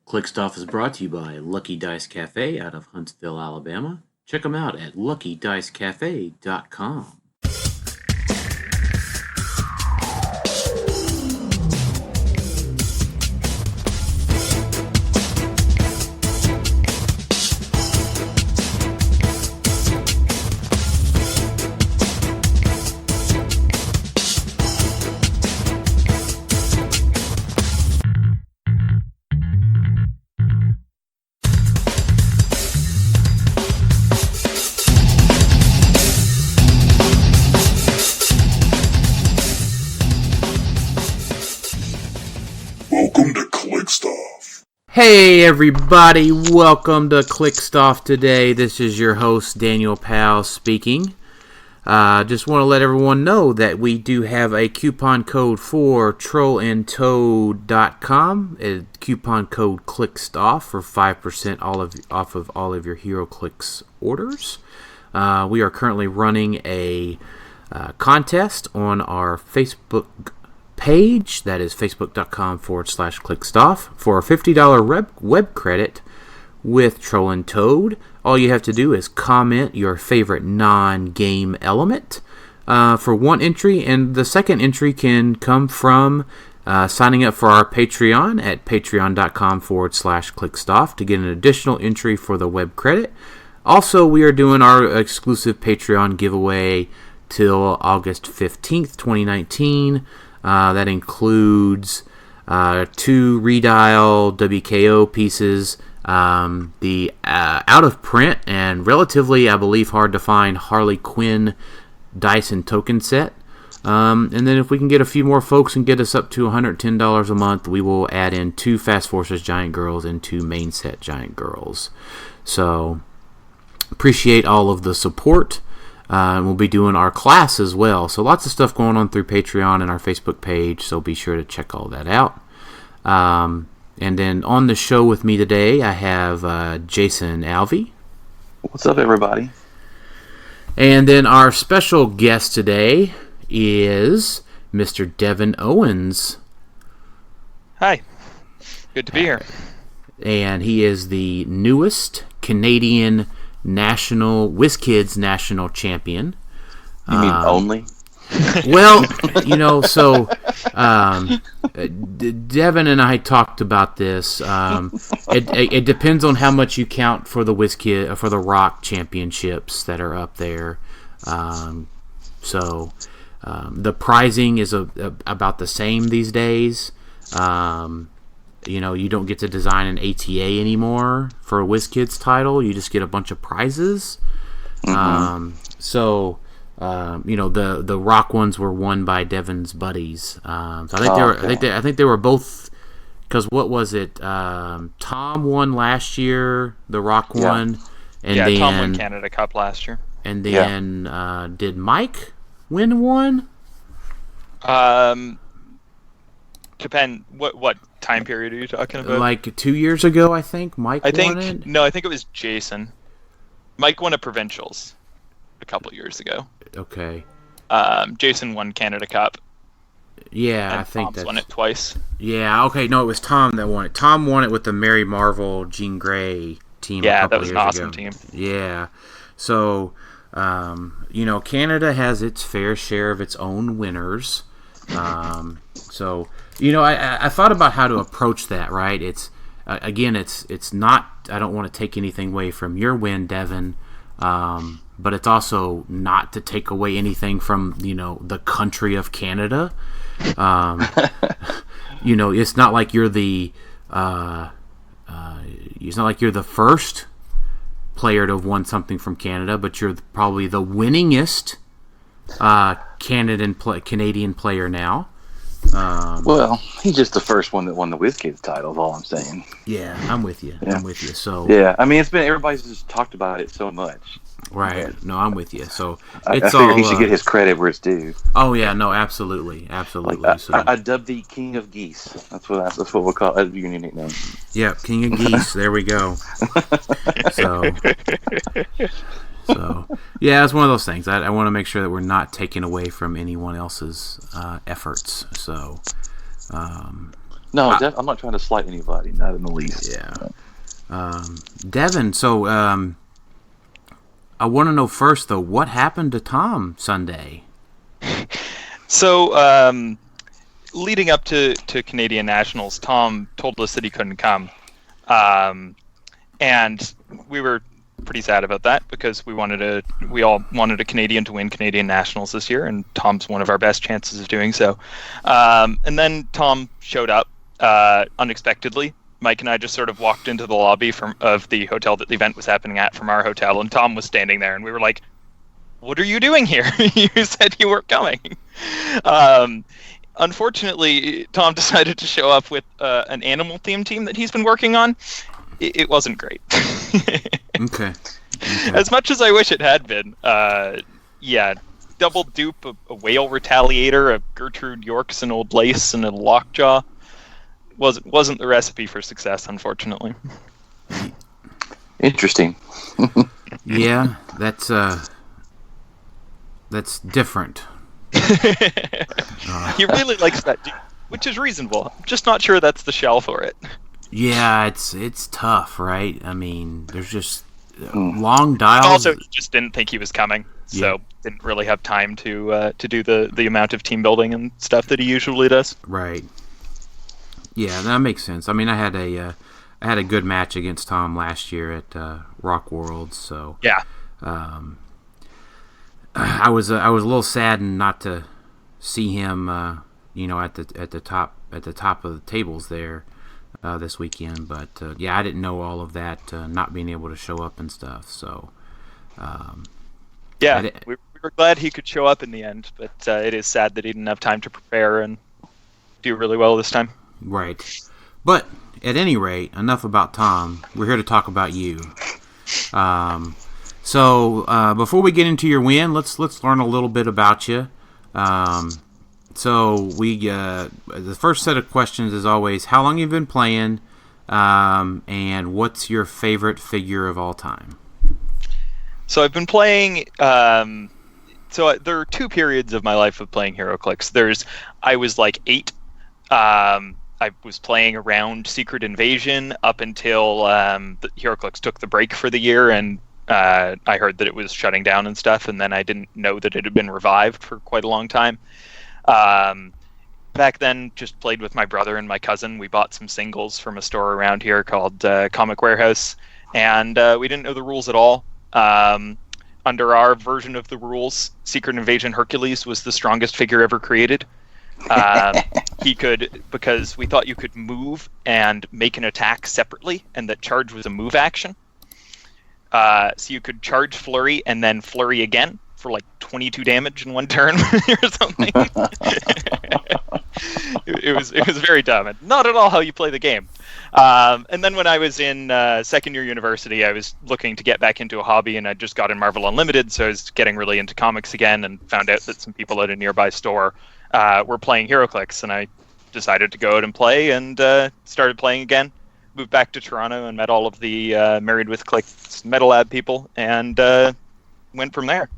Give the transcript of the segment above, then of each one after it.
Click Stuff is brought to you by Lucky Dice Cafe out of Huntsville, Alabama. Check them out at luckydicecafe.com. Welcome to Click Stuff. Hey everybody, welcome to Click Stuff today. This is your host Daniel Powell speaking. Just want to let everyone know that we do have a coupon code for trollandtoad.com. A coupon code ClickStuff for 5% off of all of your HeroClix orders. We are currently running a contest on our Facebook page. That is facebook.com/clickstuff for a $50 web credit with Troll and Toad. All you have to do is comment your favorite non-game element for one entry, and the second entry can come from signing up for our Patreon at patreon.com/clickstuff to get an additional entry for the web credit. Also, we are doing our exclusive Patreon giveaway till August 15th, 2019. That includes 2 Redial WKO pieces, the out-of-print and relatively, I believe, hard to find Harley Quinn dice and token set. And then if we can get a few more folks and get us up to $110 a month, we will add in 2 Fast Forces Giant Girls and 2 main set Giant Girls. So, appreciate all of the support. And we'll be doing our class as well. So lots of stuff going on through Patreon and our Facebook page, so be sure to check all that out. And then on the show with me today, I have Jason Alvey. What's up, everybody? And then our special guest today is Mr. Devin Owens. Hi. Good to be here. And he is the newest Canadian WizKids national champion. You mean only? Well, so Devin and I talked about this. It depends on how much you count for the WizKid for the Rock championships that are up there. The prizing is about the same these days. You don't get to design an ATA anymore for a WizKids title. You just get a bunch of prizes. Mm-hmm. The Rock ones were won by Devin's buddies. I think they were both. Because what was it? Tom won last year. The Rock won, and then Tom won Canada Cup last year. And then did Mike win one? Depend what time period are you talking about? Like 2 years ago, I think Mike won it. No, I think it was Jason. Mike won a provincials a couple years ago. Okay. Jason won Canada Cup. Yeah, and I think Tom's won it twice. Yeah. Okay. No, it was Tom that won it. Tom won it with the Mary Marvel, Jean Grey team. Yeah, that was an awesome team. Yeah. So, Canada has its fair share of its own winners. I thought about how to approach that, right? It's not, I don't want to take anything away from your win, Devin, but it's also not to take away anything from, the country of Canada. It's not like you're the first player to have won something from Canada, but you're probably the winningest Canadian player now. Well, he's just the first one that won the WizKids title, is all I'm saying. Yeah, I'm with you. Yeah. I'm with you. So yeah, I mean, everybody's just talked about it so much. Right. No, I'm with you. So I figure he should get his credit where it's due. Oh yeah, no, absolutely. I dubbed the King of Geese. That's what we'll call it. Your new nickname. Yeah, King of Geese. There we go. So yeah, it's one of those things. I want to make sure that we're not taking away from anyone else's efforts. So No, I'm not trying to slight anybody, not in the least. Yeah. Devin, so I want to know first, though, what happened to Tom Sunday? So, leading up to Canadian Nationals, Tom told us that he couldn't come. And we were pretty sad about that because we all wanted a Canadian to win Canadian Nationals this year, and Tom's one of our best chances of doing so. And then Tom showed up unexpectedly. Mike and I just sort of walked into the lobby of the hotel that the event was happening at from our hotel, and Tom was standing there, and we were like, "What are you doing here? You said you weren't coming." Unfortunately, Tom decided to show up with an animal-themed team that he's been working on. It wasn't great. Okay. As much as I wish it had been, double dupe, a whale retaliator, a Gertrude Yorks, an old lace, and a lockjaw wasn't the recipe for success, unfortunately. Interesting. Yeah, that's different. He really likes that dude, which is reasonable. I'm just not sure that's the shell for it. Yeah, it's tough, right? I mean, there's just long dials. Also, he just didn't think he was coming, so didn't really have time to do the amount of team building and stuff that he usually does. Right. Yeah, that makes sense. I mean, I had a good match against Tom last year at Rock World, so yeah. I was a little saddened not to see him, at the top of the tables there this weekend. But I didn't know all of that, not being able to show up and stuff. So we were glad he could show up in the end, but it is sad that he didn't have time to prepare and do really well this time. Right, but at any rate, enough about Tom. We're here to talk about you. So before we get into your win, let's learn a little bit about you. So the first set of questions is always how long you've been playing, and what's your favorite figure of all time. So I've been playing. So there are two periods of my life of playing HeroClix. I was like 8. I was playing around Secret Invasion up until the HeroClix took the break for the year, and I heard that it was shutting down and stuff, and then I didn't know that it had been revived for quite a long time. Back then, just played with my brother and my cousin. We bought some singles from a store around here called Comic Warehouse, and we didn't know the rules at all. Under our version of the rules, Secret Invasion Hercules was the strongest figure ever created. Because we thought you could move and make an attack separately, and that charge was a move action. So you could charge flurry and then flurry again for like 22 damage in one turn or something. It was very dumb and not at all how you play the game. And then when I was in second year university, I was looking to get back into a hobby, and I just got in Marvel Unlimited, so I was getting really into comics again, and found out that some people at a nearby store were playing HeroClix, and I decided to go out and play, and started playing again. Moved back to Toronto and met all of the Married with Clicks Metal Lab people, and went from there.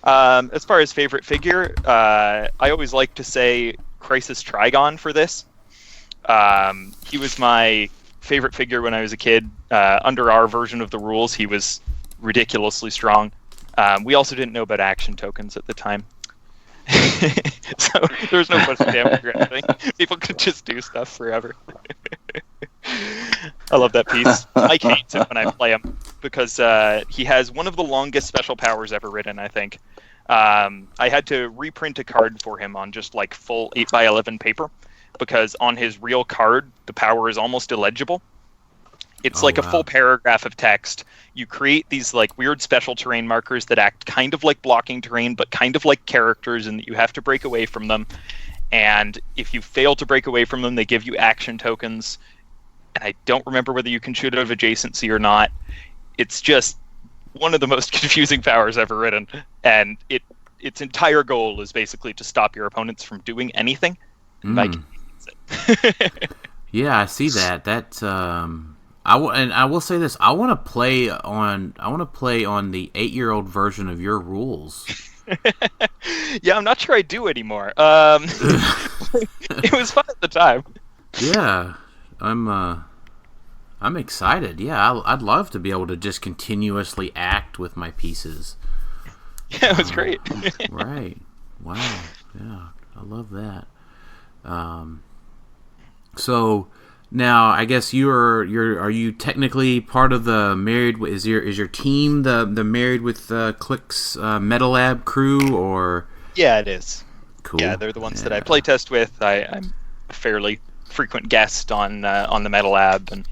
As far as favorite figure, I always like to say Crisis Trigon for this. He was my favorite figure when I was a kid. Under our version of the rules, he was ridiculously strong. We also didn't know about action tokens at the time. So there was no bonus damage or anything. People could just do stuff forever. I love that piece. Mike hates it when I play him because he has one of the longest special powers ever written, I think. I had to reprint a card for him on just like full 8x11 paper because on his real card, the power is almost illegible. It's a full paragraph of text. You create these like weird special terrain markers that act kind of like blocking terrain, but kind of like characters, and that you have to break away from them. And if you fail to break away from them, they give you action tokens. And I don't remember whether you can shoot out of adjacency or not. It's just one of the most confusing powers ever written. And its entire goal is basically to stop your opponents from doing anything. Yeah, I see that. That's I will say this. I want to play on the 8-year-old version of your rules. Yeah, I'm not sure I do anymore. It was fun at the time. Yeah, I'm excited. Yeah, I'd love to be able to just continuously act with my pieces. Yeah, it was great. Right. Wow. Yeah, I love that. So now I guess are you technically part of the Married? Is your team the Married with Clicks Meta Lab crew or? Yeah, it is. Cool. Yeah, they're the ones that I playtest with. I'm a fairly frequent guest on the Meta Lab, and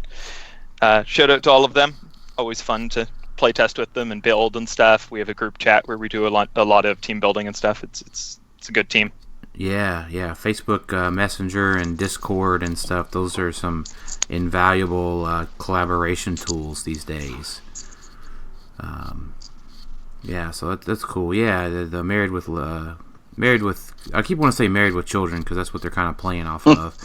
shout out to all of them. Always fun to playtest with them and build and stuff. We have a group chat where we do a lot of team building and stuff. It's a good team. Yeah. Facebook Messenger and Discord and stuff. Those are some invaluable collaboration tools these days. Yeah, so that's cool. Yeah, the Married with I keep wanting to say Married with Children because that's what they're kind of playing off of.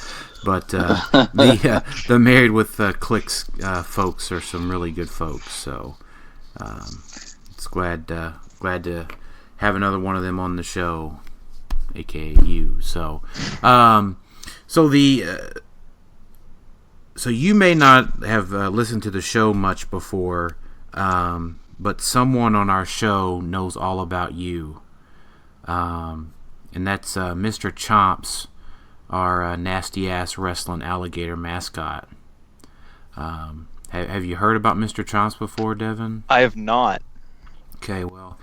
But the Married with Clicks folks are some really good folks. So it's glad to have another one of them on the show, aka you. So so you may not have listened to the show much before, but someone on our show knows all about you. And that's Mr. Chomps, our nasty-ass wrestling alligator mascot. Have you heard about Mr. Chomps before, Devin? I have not. Okay, well,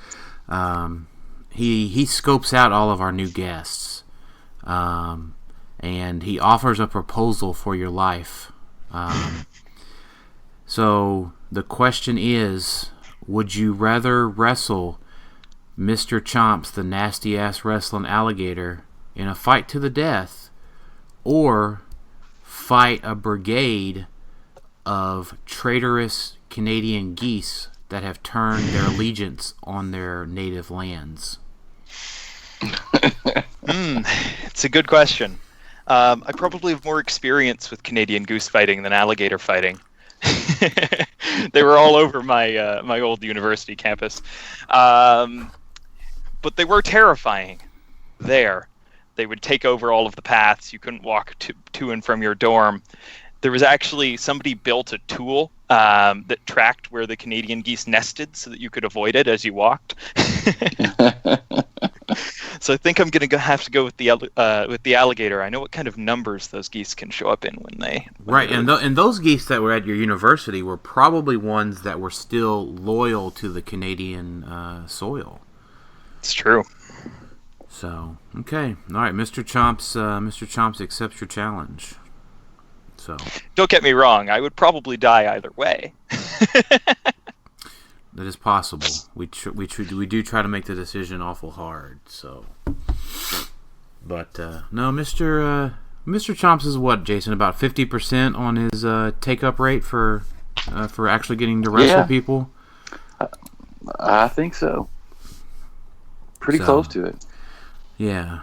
he scopes out all of our new guests, and he offers a proposal for your life. So the question is, would you rather wrestle Mr. Chomps, the nasty-ass wrestling alligator, in a fight to the death, or fight a brigade of traitorous Canadian geese that have turned their allegiance on their native lands? It's a good question. I probably have more experience with Canadian goose fighting than alligator fighting. They were all over my old university campus. But they were terrifying there. They would take over all of the paths. You couldn't walk to and from your dorm. There was actually somebody built a tool that tracked where the Canadian geese nested so that you could avoid it as you walked. So I think I'm going to have to go with the alligator. I know what kind of numbers those geese can show up in when they... Right, and those geese that were at your university were probably ones that were still loyal to the Canadian soil. It's true. So, okay. All right, Mr. Chomps accepts your challenge. So, don't get me wrong, I would probably die either way. That is possible. We do try to make the decision awful hard. So, but no, Mr. Chomps is what, Jason? About 50% on his take-up rate for actually getting to wrestle people. I think so. Pretty close to it. Yeah.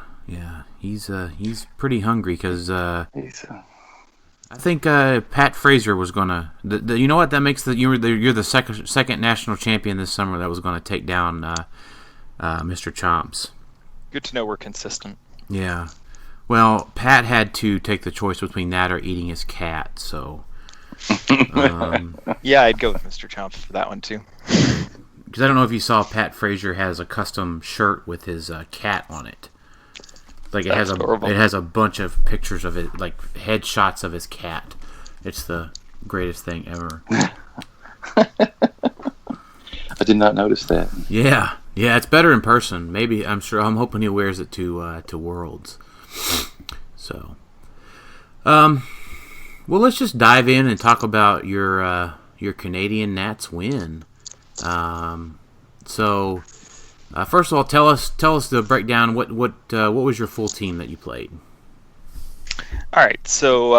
He's pretty hungry because I think Pat Fraser was gonna. You know what? That makes you're the second national champion this summer that was gonna take down Mr. Chomps. Good to know we're consistent. Yeah. Well, Pat had to take the choice between that or eating his cat. So. Yeah, I'd go with Mr. Chomps for that one too. Because I don't know if you saw, Pat Fraser has a custom shirt with his cat on it. Like it has a bunch of pictures of it, like headshots of his cat. It's the greatest thing ever. I did not notice that. Yeah, it's better in person. Maybe I'm hoping he wears it to Worlds. So, well, let's just dive in and talk about your Canadian Nats win. So. First of all, tell us the breakdown. What was your full team that you played? All right, so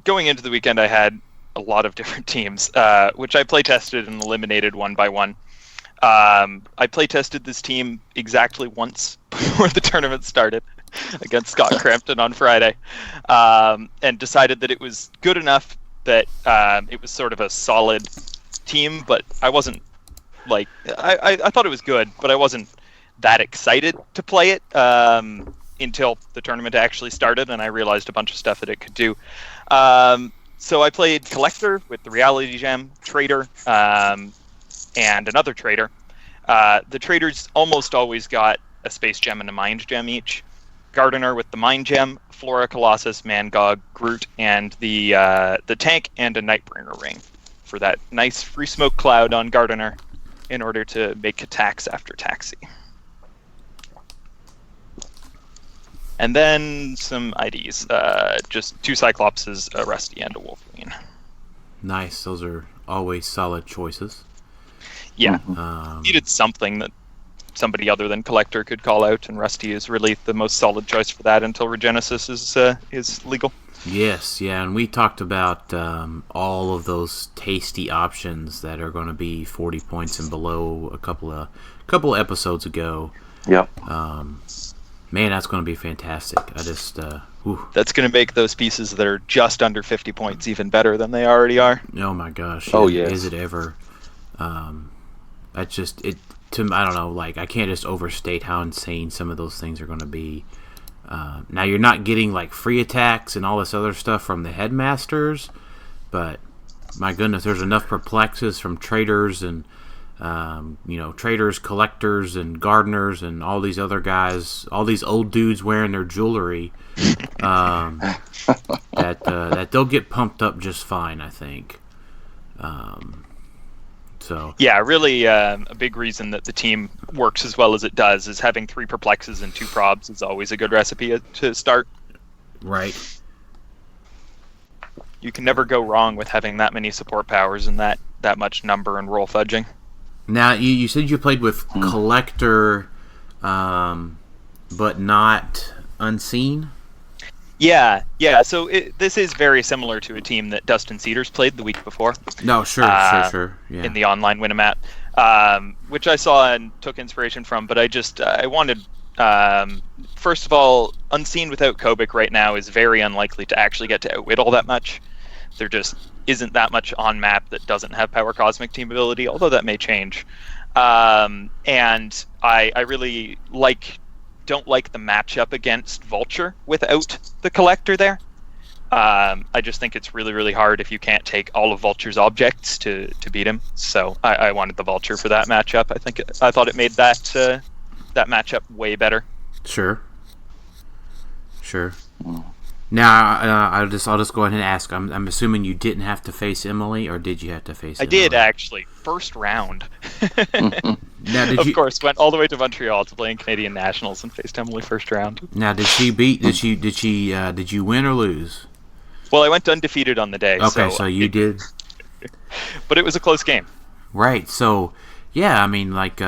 going into the weekend, I had a lot of different teams, which I play tested and eliminated one by one. I play tested this team exactly once before the tournament started against Scott Crampton on Friday, and decided that it was good enough that it was sort of a solid team, but I wasn't. I thought it was good, but I wasn't that excited to play it until the tournament actually started, and I realized a bunch of stuff that it could do. So I played Collector with the Reality Gem, Trader, and another Trader. The Traders almost always got a Space Gem and a Mind Gem each. Gardener with the Mind Gem, Flora, Colossus, Mangog, Groot, and the tank, and a Nightbringer ring for that nice free smoke cloud on Gardener in order to make attacks after Taxi. And then some IDs, just 2 Cyclopses, a Rusty, and a Wolverine. Nice, those are always solid choices. Yeah, needed something that somebody other than Collector could call out, and Rusty is really the most solid choice for that until Regenesis is legal. Yes, yeah, and we talked about all of those tasty options that are going to be 40 points and below a couple of episodes ago. Yep. Man, that's going to be fantastic. I just That's going to make those pieces that are just under 50 points even better than they already are. Oh my gosh! Oh yes. Is it ever? That's just it. I don't know. Like, I can't just overstate how insane some of those things are going to be. Now, you're not getting like free attacks and all this other stuff from the headmasters, but my goodness, there's enough perplexes from traders and traders, collectors, and gardeners, and all these other guys, all these old dudes wearing their jewelry, that they'll get pumped up just fine, I think. So yeah, really, a big reason that the team works as well as it does is having 3 perplexes and 2 probs is always a good recipe to start. Right. You can never go wrong with having that many support powers and that much number and roll fudging. Now, you said you played with Collector, but not Unseen? Yeah. So this is very similar to a team that Dustin Cedars played the week before. No, sure. Yeah. In the online Winamat, which I saw and took inspiration from. But I wanted, first of all, Unseen without Kobik right now is very unlikely to actually get to outwit all that much. There just isn't that much on map that doesn't have Power Cosmic team ability, although that may change. And I really don't like the matchup against Vulture without the Collector there. I just think it's really, really hard if you can't take all of Vulture's objects to beat him. So I wanted the Vulture for that matchup. I thought it made that matchup way better. Sure. Now I'll just go ahead and ask. I'm assuming you didn't have to face Emily, or did you have to face? I Emily? did actually. First round. Now, of course, went all the way to Montreal to play in Canadian Nationals and faced Emily first round. Now, did she beat? Did you win or lose? Well, I went undefeated on the day. Okay, so you did. But it was a close game. Right. So, yeah, I mean, like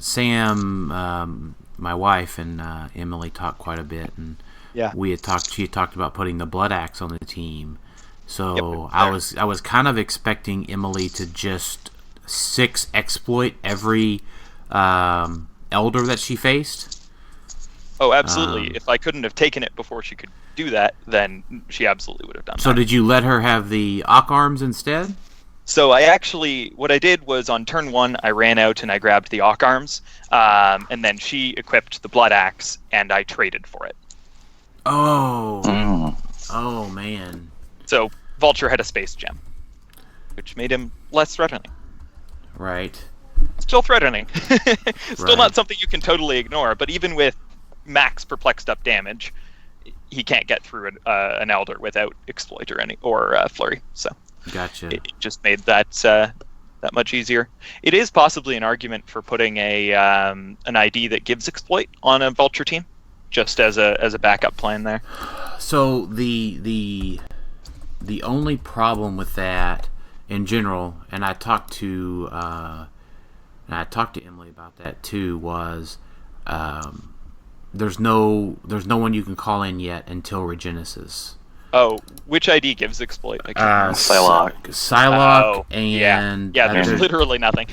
Sam, my wife, and Emily talked quite a bit, and yeah, She had talked about putting the Blood Axe on the team. So yep, I was kind of expecting Emily to just 6 exploit every elder that she faced. Oh, absolutely. If I couldn't have taken it before she could do that, then she absolutely would have done that. So did you let her have the Ock Arms instead? So what I did was on turn 1, I ran out and I grabbed the Ock Arms, and then she equipped the Blood Axe, and I traded for it. Oh man. So Vulture had a Space Gem, which made him less threatening. Right. Still threatening. Still Right. Not something you can totally ignore, but even with max perplexed up damage, he can't get through an Elder without Exploit or Flurry. So Gotcha. it just made that much easier. It is possibly an argument for putting an ID that gives Exploit on a Vulture team, just as a backup plan there. So the only problem with that in general, and I talked to Emily about that too, was there's no one you can call in yet until Regenesis. Oh, which ID gives Exploit? Psylocke. And yeah, there's literally nothing.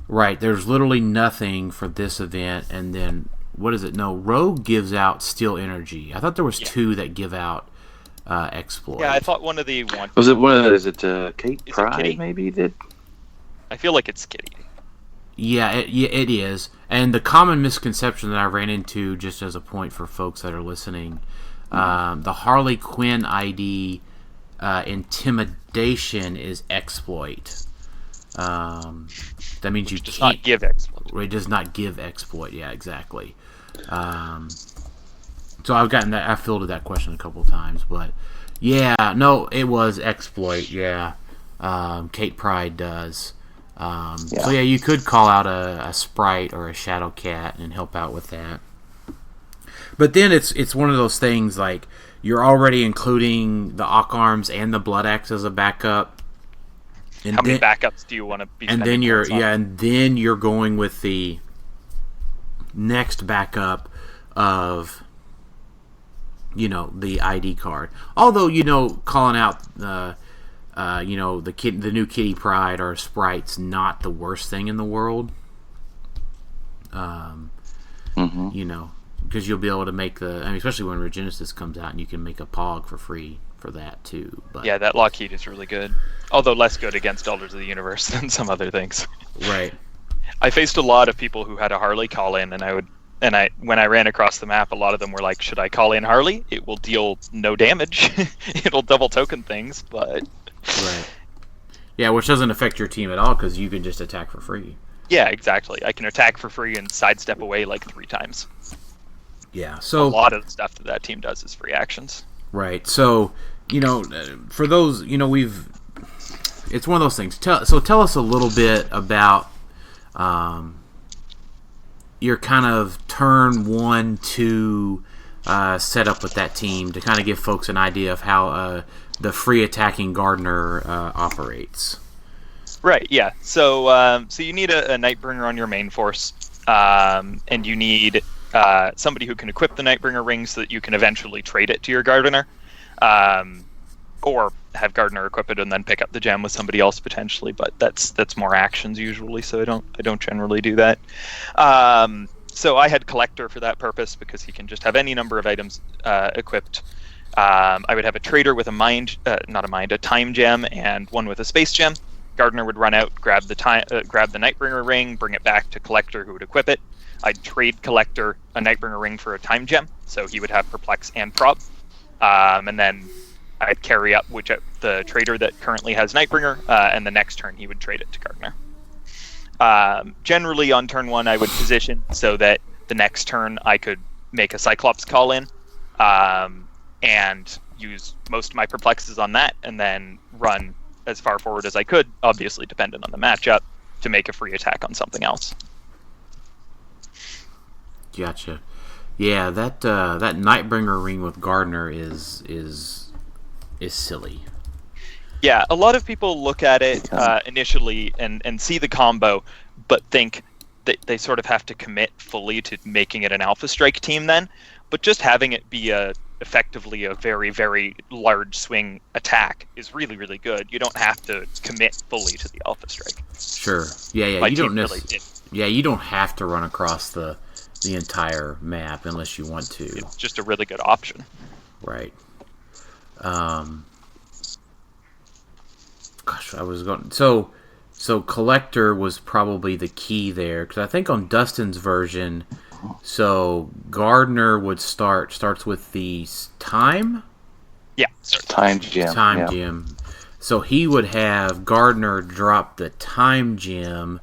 Right, there's literally nothing for this event, and then what is it? No, Rogue gives out Steel Energy. I thought there was 2 that give out Exploit. Yeah, I thought one of the one. Was it one of? Is it Kate Is it Pryde Kitty? maybe that? I feel like it's Kitty. Yeah, it is. And the common misconception that I ran into, just as a point for folks that are listening, the Harley Quinn ID intimidation is exploit. That means you Does can't not give exploit. It does not give exploit. Yeah, exactly. So I've fielded that question a couple of times, but yeah, no, it was exploit. Yeah, Kate Pride does. So yeah, you could call out a sprite or a shadow cat and help out with that. But then it's one of those things like you're already including the Ock Arms and the Blood Axe as a backup. And How many backups do you want to be? And then you're going with the next backup of the ID card. Although calling out the new Kitty Pride or Sprite's not the worst thing in the world. Because you'll be able to make especially when Regenesis comes out, and you can make a Pog for free for that too. But yeah, that Lockheed is really good. Although less good against Elders of the Universe than some other things. Right. I faced a lot of people who had a Harley call in, and when I ran across the map, a lot of them were like, "Should I call in Harley? It will deal no damage. It'll double token things, but." Right. Yeah, which doesn't affect your team at all because you can just attack for free. Yeah, exactly. I can attack for free and sidestep away like 3 times. Yeah, so a lot of the stuff that team does is free actions. Right. So, for those, it's one of those things. Tell us a little bit about your kind of turn 1, 2 setup with that team to kind of give folks an idea of how the free attacking Gardener operates. Right, yeah. So you need a Nightbringer on your main force, and you need somebody who can equip the Nightbringer ring so that you can eventually trade it to your Gardener, or have Gardener equip it and then pick up the gem with somebody else potentially. But that's more actions usually, so I don't generally do that. So I had Collector for that purpose because he can just have any number of items equipped. I would have a trader with a time gem and one with a space gem. Gardener would run out, grab the Nightbringer ring, bring it back to Collector, who would equip it. I'd trade Collector a Nightbringer ring for a time gem, so he would have Perplex and Prob. And then I'd carry up the trader that currently has Nightbringer, and the next turn he would trade it to Gardener. Generally on turn 1, I would position so that the next turn I could make a Cyclops call in, and use most of my Perplexes on that, and then run as far forward as I could, obviously dependent on the matchup, to make a free attack on something else. Gotcha. Yeah, that Nightbringer ring with Gardener is silly. Yeah, a lot of people look at it initially and see the combo, but think that they sort of have to commit fully to making it an Alpha Strike team then. But just having it be effectively a very, very large swing attack is really, really good. You don't have to commit fully to the Alpha Strike. Sure. Yeah. My you don't really you don't have to run across the entire map unless you want to. It's just a really good option. Right. Gosh, I was going. So Collector was probably the key there because I think on Dustin's version, so Gardener would starts with the time. Yeah, time gem. Gem. So he would have Gardener drop the time gem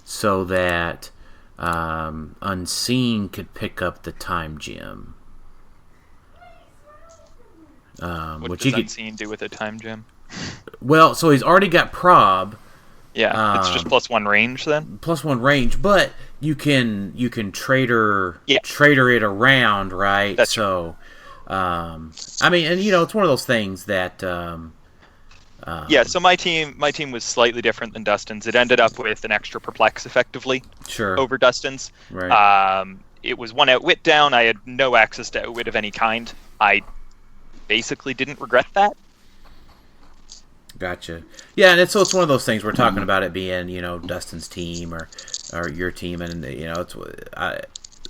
so that Unseen could pick up the time gem. What does Unseen do with a time gem? Well, so he's already got Prob. Yeah, it's just +1 range then. +1 range, but you can trader it around, right? That's so. I mean, and it's one of those things that. Yeah, so my team was slightly different than Dustin's. It ended up with an extra Perplex, effectively, over Dustin's. Right. It was 1 outwit down. I had no access to outwit of any kind. I basically didn't regret that. Gotcha. Yeah, and it's one of those things we're talking about it being, Dustin's team or your team, and it's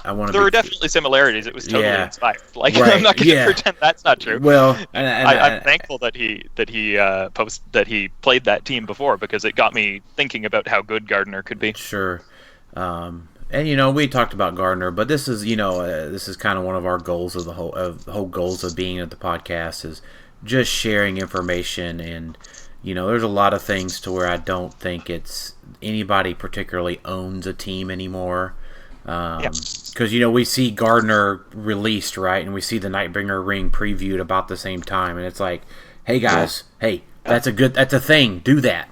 I want to. There were definitely similarities. It was totally inspired. Like right. I'm not going to pretend that's not true. Well, I'm thankful that he played that team before because it got me thinking about how good Gardener could be. Sure. And we talked about Gardner, but this is this is kind of one of our goals of the whole goals of being at the podcast is just sharing information. And there's a lot of things to where I don't think it's anybody particularly owns a team anymore. Because we see Gardner released, right, and we see the Nightbringer ring previewed about the same time, and it's like, hey guys, hey, that's a thing, do that,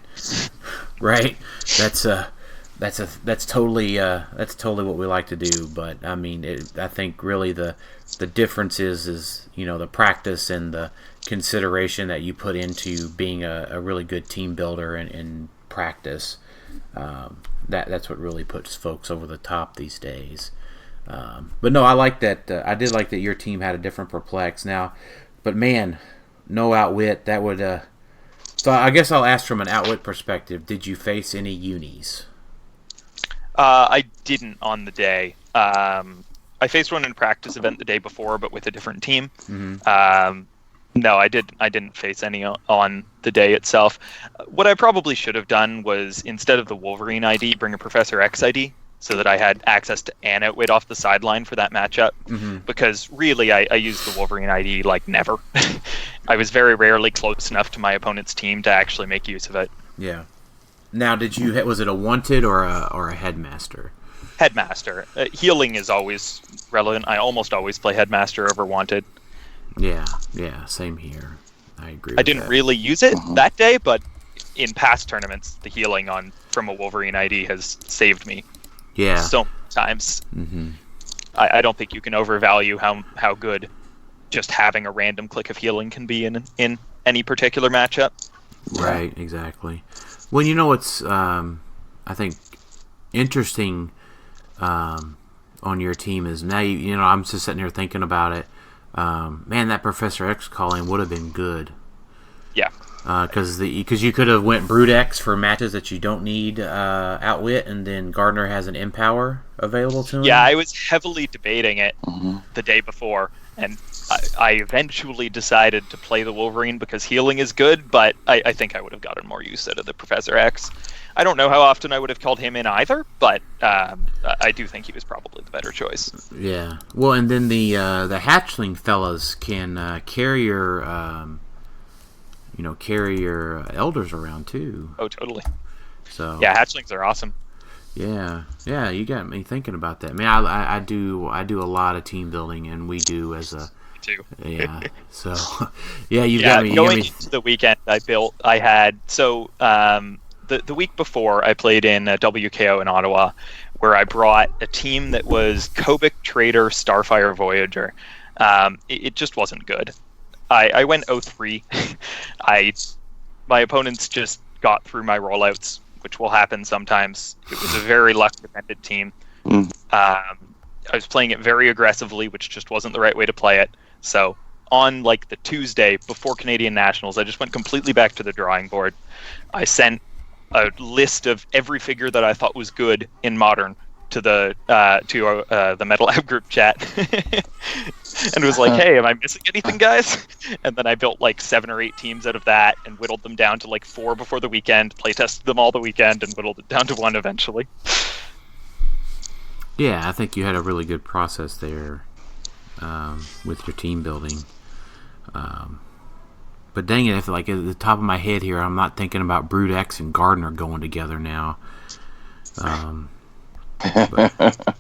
right? That's totally what we like to do. But I mean, I think really the difference is the practice and the consideration that you put into being a really good team builder and practice. That's what really puts folks over the top these days. But no, I like that. I did like that your team had a different perplex now. But man, no outwit. That would. So I guess I'll ask from an outwit perspective. Did you face any unis? I didn't on the day. I faced one in a practice event the day before, but with a different team. Mm-hmm. No, I didn't face any on the day itself. What I probably should have done was, instead of the Wolverine ID, bring a Professor X ID, so that I had access to an outwit off the sideline for that matchup. Mm-hmm. Because really, I used the Wolverine ID like never. I was very rarely close enough to my opponent's team to actually make use of it. Yeah. Now, was it a wanted or a headmaster? Headmaster. Healing is always relevant. I almost always play headmaster over wanted. Yeah, same here. I agree. I didn't really use it that day, but in past tournaments, the healing from a Wolverine ID has saved me. Yeah. So many times. Mm-hmm. I don't think you can overvalue how good just having a random click of healing can be in any particular matchup. Right, exactly. Well, what's I think interesting on your team is now I'm just sitting here thinking about it. Man, that Professor X calling would have been good. Yeah. Because you could have went Brood X for matches that you don't need outwit, and then Gardner has an Empower available to him. Yeah, I was heavily debating it the day before, and I eventually decided to play the Wolverine because healing is good, but I think I would have gotten more use out of the Professor X. I don't know how often I would have called him in either, but I do think he was probably the better choice. Yeah. Well, and then the hatchling fellas can carry your elders around too. Oh, totally. So yeah, hatchlings are awesome. Yeah, you got me thinking about that. Man, I do a lot of team building, and we do as a. Too. Yeah. So, yeah, you got me. Going into the weekend, I had the week before I played in WKO in Ottawa, where I brought a team that was Kobik Trader Starfire Voyager. It just wasn't good. I went 0-3. My opponents just got through my rollouts, which will happen sometimes. It was a very luck-dependent team. I was playing it very aggressively, which just wasn't the right way to play it. So on the Tuesday before Canadian Nationals, I just went completely back to the drawing board. I sent a list of every figure that I thought was good in Modern to the Metal Lab group chat, and was like, "Hey, am I missing anything, guys?" And then I built 7 or 8 teams out of that, and whittled them down to 4 before the weekend. Playtested them all the weekend, and whittled it down to 1 eventually. Yeah, I think you had a really good process there with your team building. But dang it, if at the top of my head here, I'm not thinking about Brood X and Gardner going together now. But,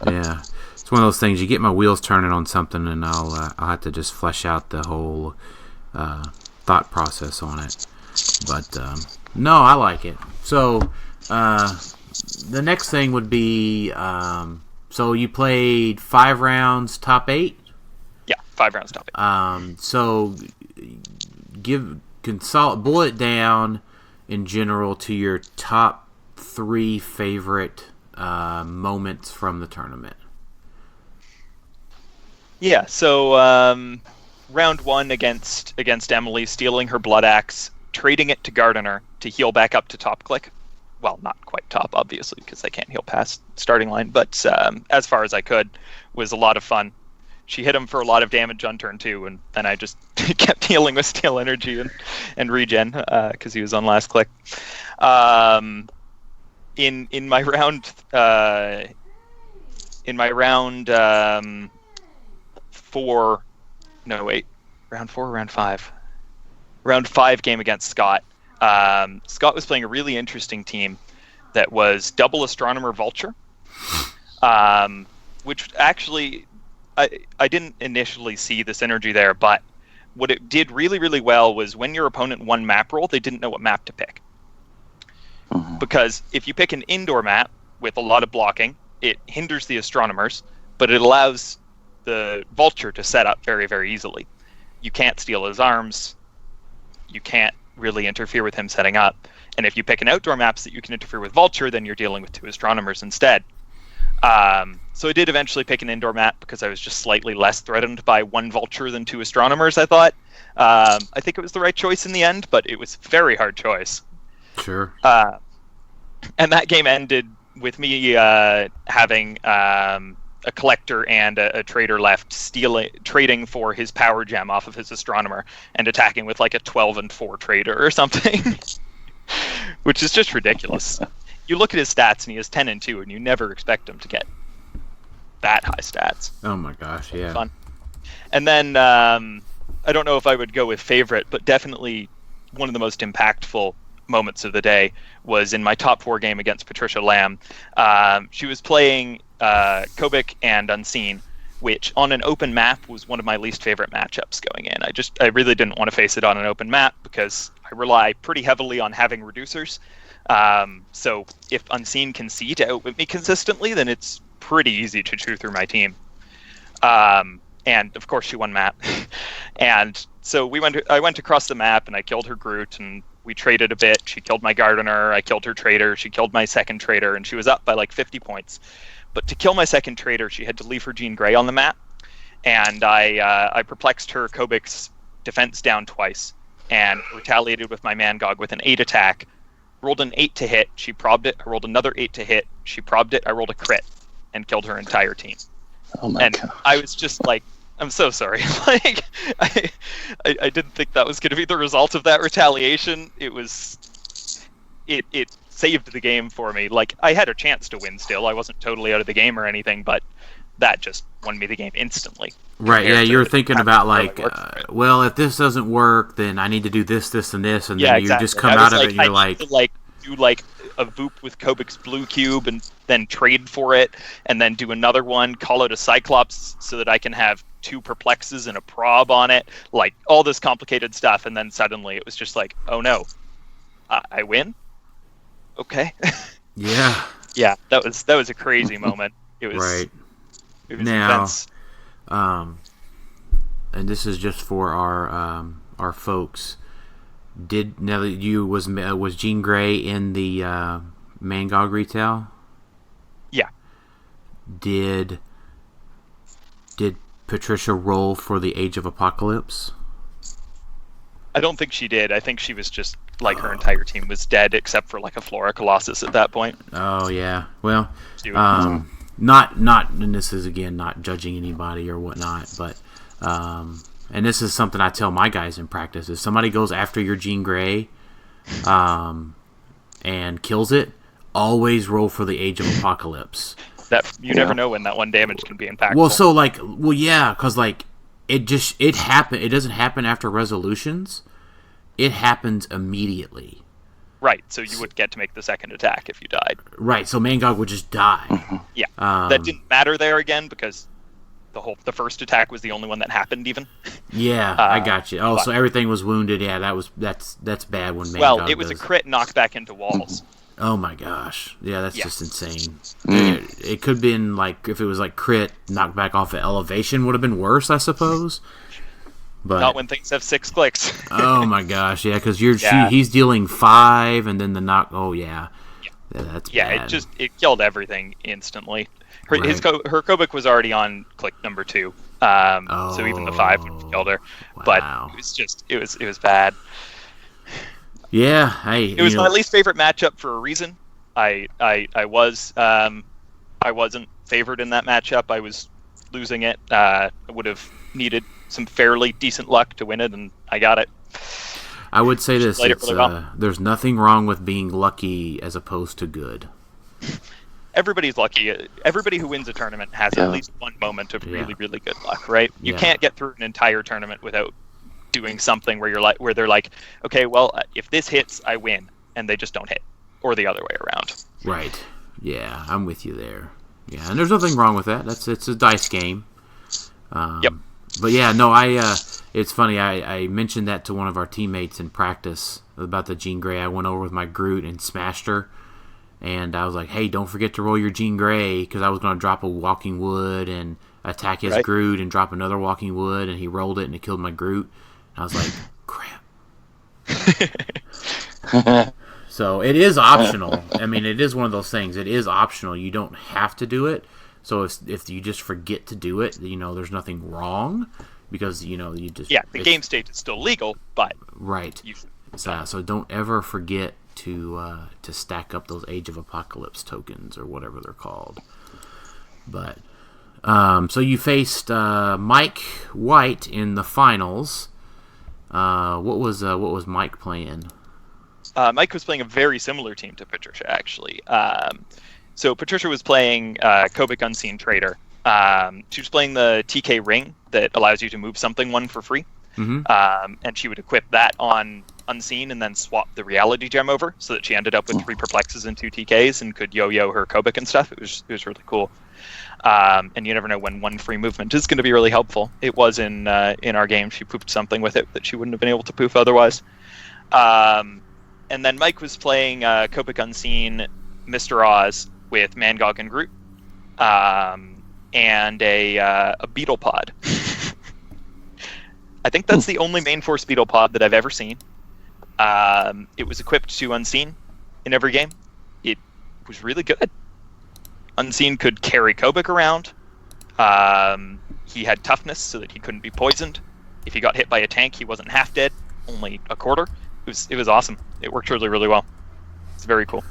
yeah, it's one of those things. You get my wheels turning on something, and I'll have to just flesh out the whole thought process on it. But no, I like it. So the next thing would be. So you played 5 rounds, top 8? Yeah, 5 rounds, top 8. So bullet it down in general to your top 3 favorite moments from the tournament. Yeah, so round 1 against Emily, stealing her Blood Axe, trading it to Gardner to heal back up to top click. Well, not quite top, obviously, because I can't heal past starting line, but as far as I could, was a lot of fun. She hit him for a lot of damage on turn 2, and then I just kept healing with Steel Energy and regen, because he was on last click. In in my round four. No, wait. Round 4 or round 5? Round 5 game against Scott. Scott was playing a really interesting team that was double Astronomer Vulture, which actually I didn't initially see the synergy there, but what it did really, really well was when your opponent won map roll, they didn't know what map to pick. Because if you pick an indoor map with a lot of blocking, it hinders the Astronomers, but it allows the Vulture to set up very, very easily. You can't steal his arms. You can't really interfere with him setting up. And if you pick an outdoor maps that you can interfere with Vulture, then you're dealing with 2 Astronomers instead. So I did eventually pick an indoor map because I was just slightly less threatened by 1 Vulture than 2 Astronomers, I thought. I think it was the right choice in the end, but it was a very hard choice. Sure. And that game ended with me having a collector and a trader left trading for his power gem off of his Astronomer and attacking with like a 12 and 4 trader or something, which is just ridiculous. You look at his stats and he has 10 and 2, and you never expect him to get that high stats. Oh my gosh, yeah. Fun. And then I don't know if I would go with favorite, but definitely one of the most impactful moments of the day was in my top 4 game against Patricia Lamb. She was playing Kobik and Unseen, which on an open map was one of my least favorite matchups going in. I really didn't want to face it on an open map because I rely pretty heavily on having reducers. So if Unseen can see to outwit me consistently, then it's pretty easy to chew through my team. And of course she won map. And so I went across the map and I killed her Groot and we traded a bit. She killed my Gardener, I killed her Trader, she killed my second Trader, and she was up by like 50 points. But to kill my second Trader, she had to leave her Jean Grey on the map. And I perplexed her Kobik's defense down twice and retaliated with my Mangog with an 8 attack. Rolled an 8 to hit, she probbed it. I rolled another 8 to hit, she probbed it. I rolled a crit and killed her entire team. Oh my God. And I was just like, I'm so sorry. Like, I didn't think that was going to be the result of that retaliation. It saved the game for me. Like, I had a chance to win still. I wasn't totally out of the game or anything, but that just won me the game instantly. Right, yeah, you're thinking about like, well, if this doesn't work, then I need to do this, this, and this, and then you just come out of it and you're like... do like a Voop with Kobik's blue cube and then trade for it, and then do another one, call out a Cyclops so that I can have 2 perplexes and a prob on it, like all this complicated stuff, and then suddenly it was just like, oh no, I win? Okay. Yeah. Yeah, that was a crazy moment. It was right. It was now, intense. And this is just for our folks. Was Jean Grey in the Mangog retail? Yeah. Did Patricia roll for the Age of Apocalypse? I don't think she did. I think she was just like her entire team was dead except for like a Flora Colossus at that point. Oh yeah. Well, not and this is again not judging anybody or whatnot, but and this is something I tell my guys in practice: if somebody goes after your Jean Grey, and kills it, always roll for the Age of Apocalypse. That you never know when that 1 damage can be impactful. Well, yeah, because like it happen. It doesn't happen after resolutions. It happens immediately. Right, so you would get to make the second attack if you died. Right, so Mangog would just die. Mm-hmm. Yeah, that didn't matter there again because the first attack was the only one that happened even. Yeah, I got you. Oh, so everything was wounded. Yeah, that's bad when Mangog Well, it was a crit knockback into walls. Oh my gosh. Yeah, that's just insane. It could have been like, if it was like crit, knockback off of elevation would have been worse, I suppose. But not when things have 6 clicks. Oh my gosh, yeah, because he's dealing 5, and then the knock. Oh yeah, that's bad. It killed everything instantly. Her Kobik was already on click number 2, so even the 5 would have killed her. Wow. But it was bad. Yeah, hey, it was my least favorite matchup for a reason. I wasn't favored in that matchup. I was losing it. I would have needed some fairly decent luck to win it, and I got it. I would say this: really well. there's nothing wrong with being lucky as opposed to good. everybody's lucky. Everybody who wins a tournament has at least one moment of really, really good luck, right? You can't get through an entire tournament without doing something where they're like, okay, well, if this hits, I win, and they just don't hit, or the other way around. Right. Yeah, I'm with you there. Yeah, and there's nothing wrong with that. It's a dice game. Yep. But yeah, no, it's funny. I mentioned that to one of our teammates in practice about the Jean Grey. I went over with my Groot and smashed her. And I was like, hey, don't forget to roll your Jean Grey, because I was going to drop a Walking Wood and attack his Groot and drop another Walking Wood, and he rolled it and it killed my Groot. And I was like, crap. So it is optional. I mean, it is one of those things. It is optional. You don't have to do it. So if you just forget to do it, there's nothing wrong, because, you just... Yeah, the game state is still legal, but... Right. So don't ever forget to stack up those Age of Apocalypse tokens, or whatever they're called. But so you faced Mike White in the finals. What was Mike playing? Mike was playing a very similar team to Patricia, actually. So Patricia was playing Kobik Unseen Trader. She was playing the TK Ring that allows you to move something one for free. Mm-hmm. And she would equip that on Unseen and then swap the reality gem over, so that she ended up with 3 perplexes and 2 TKs and could yo-yo her Kobik and stuff. It was really cool. And you never know when one free movement is going to be really helpful. It was in our game. She poofed something with it that she wouldn't have been able to poof otherwise. And then Mike was playing Kobik Unseen Mr. Oz with Mangog and Groot, and a Beetle Pod. I think that's the only main force Beetle Pod that I've ever seen. It was equipped to Unseen in every game. It was really good. Unseen could carry Kobik around. He had toughness so that he couldn't be poisoned. If he got hit by a tank, he wasn't half dead, only a quarter. It was awesome. It worked really, really well. It's very cool.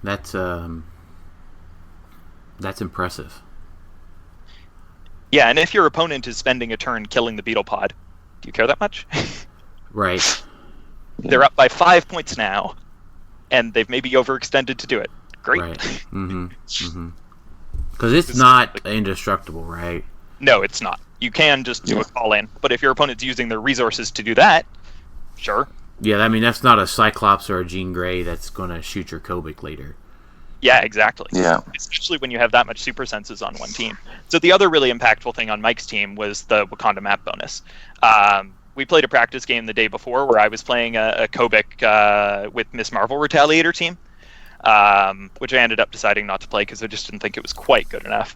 That's impressive. Yeah, and if your opponent is spending a turn killing the Beetle Pod, do you care that much? Right. They're up by 5 points now, and they've maybe overextended to do it. Great. Right. Mm-hmm. Mm-hmm. Because it's not indestructible, right? No, it's not. You can just do a call in, but if your opponent's using their resources to do that, sure. Yeah, I mean, that's not a Cyclops or a Jean Grey that's going to shoot your Kobik later. Yeah, exactly. Yeah. Especially when you have that much super senses on one team. So the other really impactful thing on Mike's team was the Wakanda map bonus. We played a practice game the day before where I was playing a Kobik with Miss Marvel Retaliator team, which I ended up deciding not to play because I just didn't think it was quite good enough.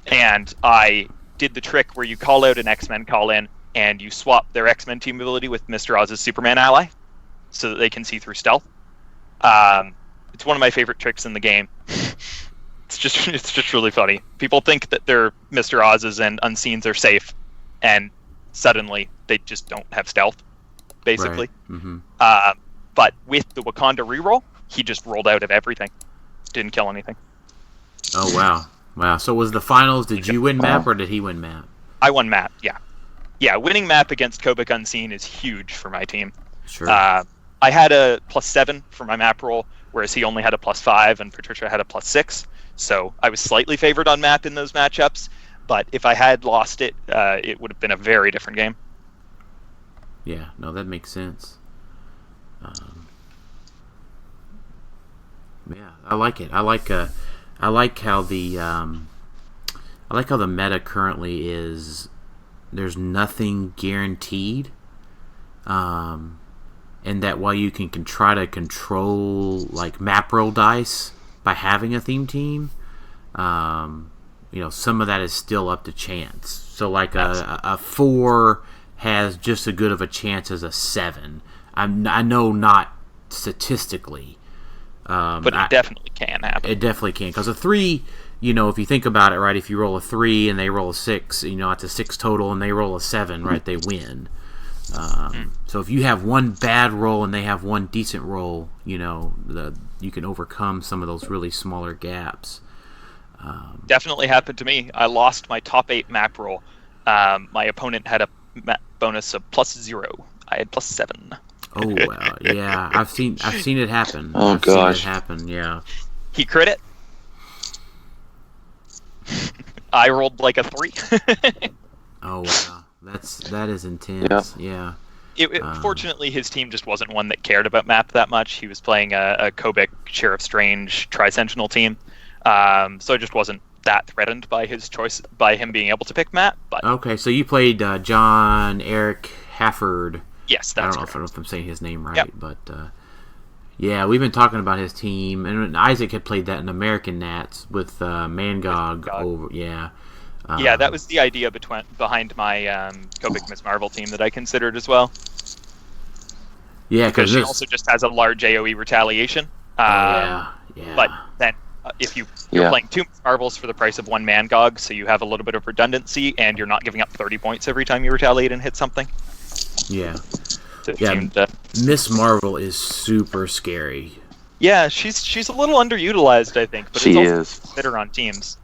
And I did the trick where you call out an X-Men call-in and you swap their X-Men team ability with Mr. Oz's Superman ally so that they can see through stealth. It's one of my favorite tricks in the game. It's just really funny. People think that their Mr. Oz's and Unseens are safe, and suddenly they just don't have stealth, basically. Right. Mm-hmm. But with the Wakanda reroll, he just rolled out of everything. Didn't kill anything. Oh, wow. Wow. So was the finals, did you win map or did he win map? I won map, yeah. Yeah, winning map against Kobik Unseen is huge for my team. Sure. I had a +7 for my map roll, whereas he only had a +5 and Patricia had a +6. So I was slightly favored on map in those matchups, but if I had lost it, it would have been a very different game. Yeah, no, that makes sense. Yeah, I like it. I like how the meta currently is. There's nothing guaranteed, and that while you can try to control like map roll dice by having a theme team, some of that is still up to chance. So like a 4 has just as good of a chance as a 7. I know not statistically, but it definitely can happen. It definitely can, because a 3, if you think about it, right, if you roll a 3 and they roll a 6, it's a 6 total and they roll a 7, right, they win. So if you have one bad roll and they have one decent roll, you can overcome some of those really smaller gaps. Definitely happened to me. I lost my top 8 map roll. My opponent had a map bonus of +0. I had +7. Oh wow, yeah, I've seen it happen. Oh, I've gosh. seen it happen. Yeah. He crit it, I rolled like a 3. Oh wow, that is intense. Yeah. Fortunately, his team just wasn't one that cared about map that much. He was playing a Kobik Sheriff Strange Tri-Sentinel team, so I just wasn't that threatened by his choice, by him being able to pick map. But Okay, so you played John Eric Hafford. yes, I that's don't know correct. if I'm saying his name right, Yep. but yeah, we've been talking about his team, and Isaac had played that in American Nats with Mangog Mangog. over. Yeah. Yeah, that was the idea behind my Kobik Miss Marvel team that I considered as well. Yeah, Because she this, also just has a large AoE retaliation. yeah. But then if you're playing 2 Marvels for the price of 1 Mangog, so you have a little bit of redundancy, and you're not giving up 30 points every time you retaliate and hit something. Yeah. So it Yeah. seemed, Miss Marvel is super scary. yeah, she's a little underutilized, I think, but She it's also is. consider on teams.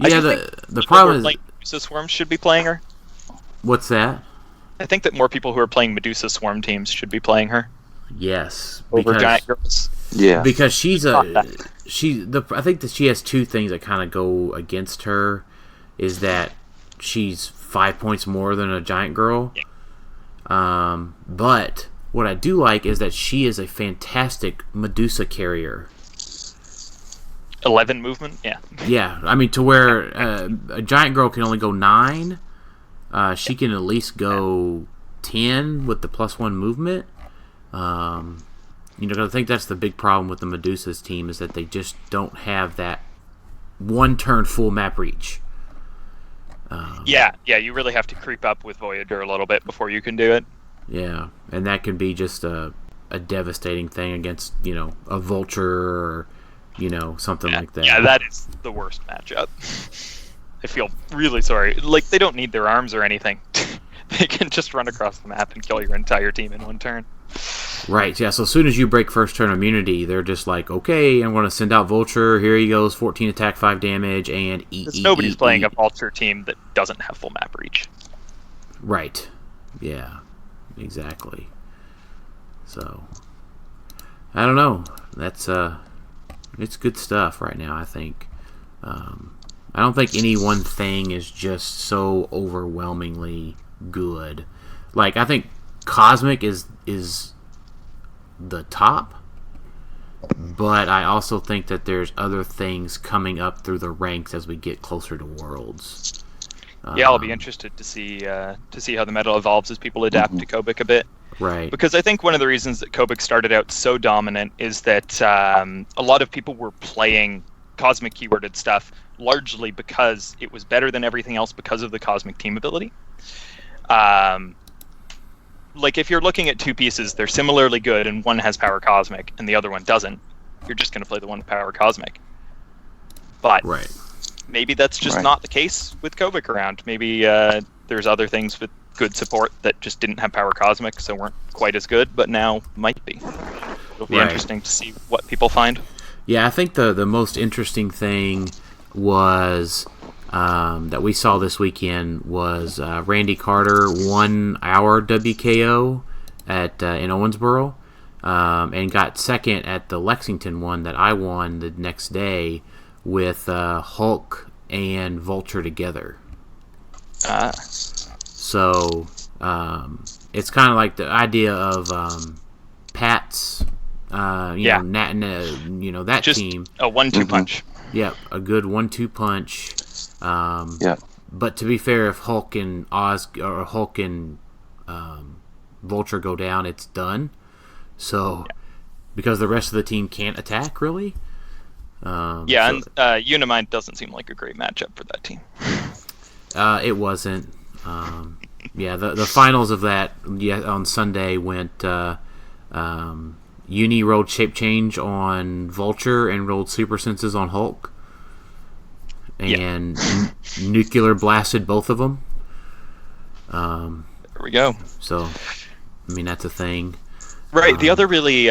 I Yeah, do the think the people problem who are is playing Medusa Swarms should be playing her. what's that? I think that more people who are playing Medusa Swarm teams should be playing her Yes, over Giant Girls. Yeah. because she's Not a that. I think that she has 2 things that kind of go against her, is that she's 5 points more than a giant girl. Yeah. But what I do like is that she is a fantastic Medusa carrier. 11 movement, yeah. Yeah, I mean, to where a giant girl can only go 9, she can at least go 10 with the +1 movement. You know, I think that's the big problem with the Medusa's team, is that they just don't have that 1 turn full map reach. Yeah, you really have to creep up with Voyager a little bit before you can do it. Yeah, and that can be just a devastating thing against, you know, a Vulture or, you know, something like that. Yeah, that is the worst matchup. I feel really sorry. Like, they don't need their arms or anything. They can just run across the map and kill your entire team in 1 turn. Right, yeah, so as soon as you break first turn immunity, they're just like, okay, I'm going to send out Vulture, here he goes, 14 attack, 5 damage, and Because nobody's playing a Vulture team that doesn't have full map reach. Right, yeah, exactly. So, I don't know, that's, it's good stuff right now, I think. I don't think any one thing is just so overwhelmingly good. Like, I think Cosmic is the top, but I also think that there's other things coming up through the ranks as we get closer to Worlds. Yeah, I'll be interested to see how the meta evolves as people adapt to Kobik a bit. Right. Because I think one of the reasons that Kobik started out so dominant is that a lot of people were playing Cosmic keyworded stuff largely because it was better than everything else because of the Cosmic team ability. Like, if you're looking at 2 pieces, they're similarly good, and one has power Cosmic and the other one doesn't, you're just going to play the one with power Cosmic. But Right. maybe that's just not the case with Kobik around. Maybe there's other things with good support that just didn't have power Cosmic, so weren't quite as good, but now might be. It'll be Right. interesting to see what people find. Yeah, I think the most interesting thing was that we saw this weekend was Randy Carter won our WKO at in Owensboro, and got second at the Lexington one that I won the next day with Hulk and Vulture together. So it's kind of like the idea of Pat's, Yeah. you know, that Just team. a 1-2 punch. Yep, a good 1-2 punch. Yeah. But to be fair, if Hulk and Vulture go down, it's done. So, because the rest of the team can't attack, really. Yeah, and Unimind doesn't seem like a great matchup for that team. It wasn't. Yeah, the finals of that on Sunday went. Uni rolled Shape Change on Vulture and rolled Super Senses on Hulk. And nuclear blasted both of them. There we go. So, I mean, that's a thing. Right. The other really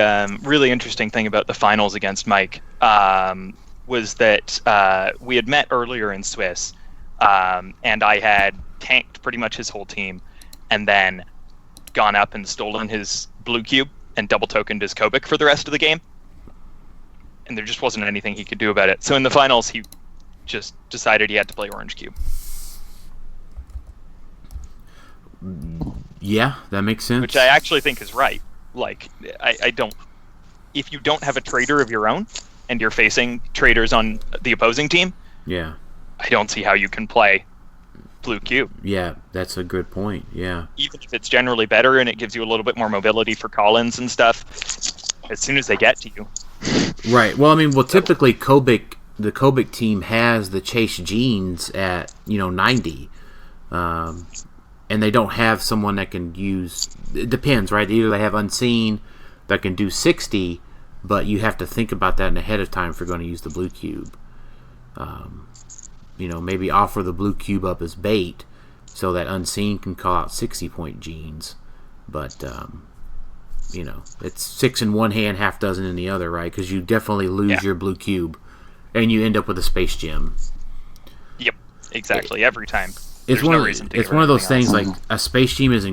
interesting thing about the finals against Mike was that we had met earlier in Swiss, and I had tanked pretty much his whole team, and then gone up and stolen his blue cube and double tokened his Kobik for the rest of the game. And there just wasn't anything he could do about it. So in the finals, he just decided he had to play Orange Cube. Yeah, that makes sense. Which I actually think is right. Like, I don't... If you don't have a trader of your own, and you're facing traders on the opposing team, yeah, I don't see how you can play Blue Cube. Yeah, that's a good point, yeah. Even if it's generally better and it gives you a little bit more mobility for call-ins and stuff, as soon as they get to you. Right. Well, I mean, typically the Kobik team has the Chase Jeans at 90, and they don't have someone that can use. It depends, right? Either they have Unseen that can do 60, but you have to think about that ahead of time if you're going to use the Blue Cube. Maybe offer the Blue Cube up as bait so that Unseen can call out 60-point Jeans, but. It's 6 in one hand, half dozen in the other, right? Because you definitely lose your Blue Cube, and you end up with a Space Gem. Yep, exactly. Every time. It's one of those things like a Space Gem is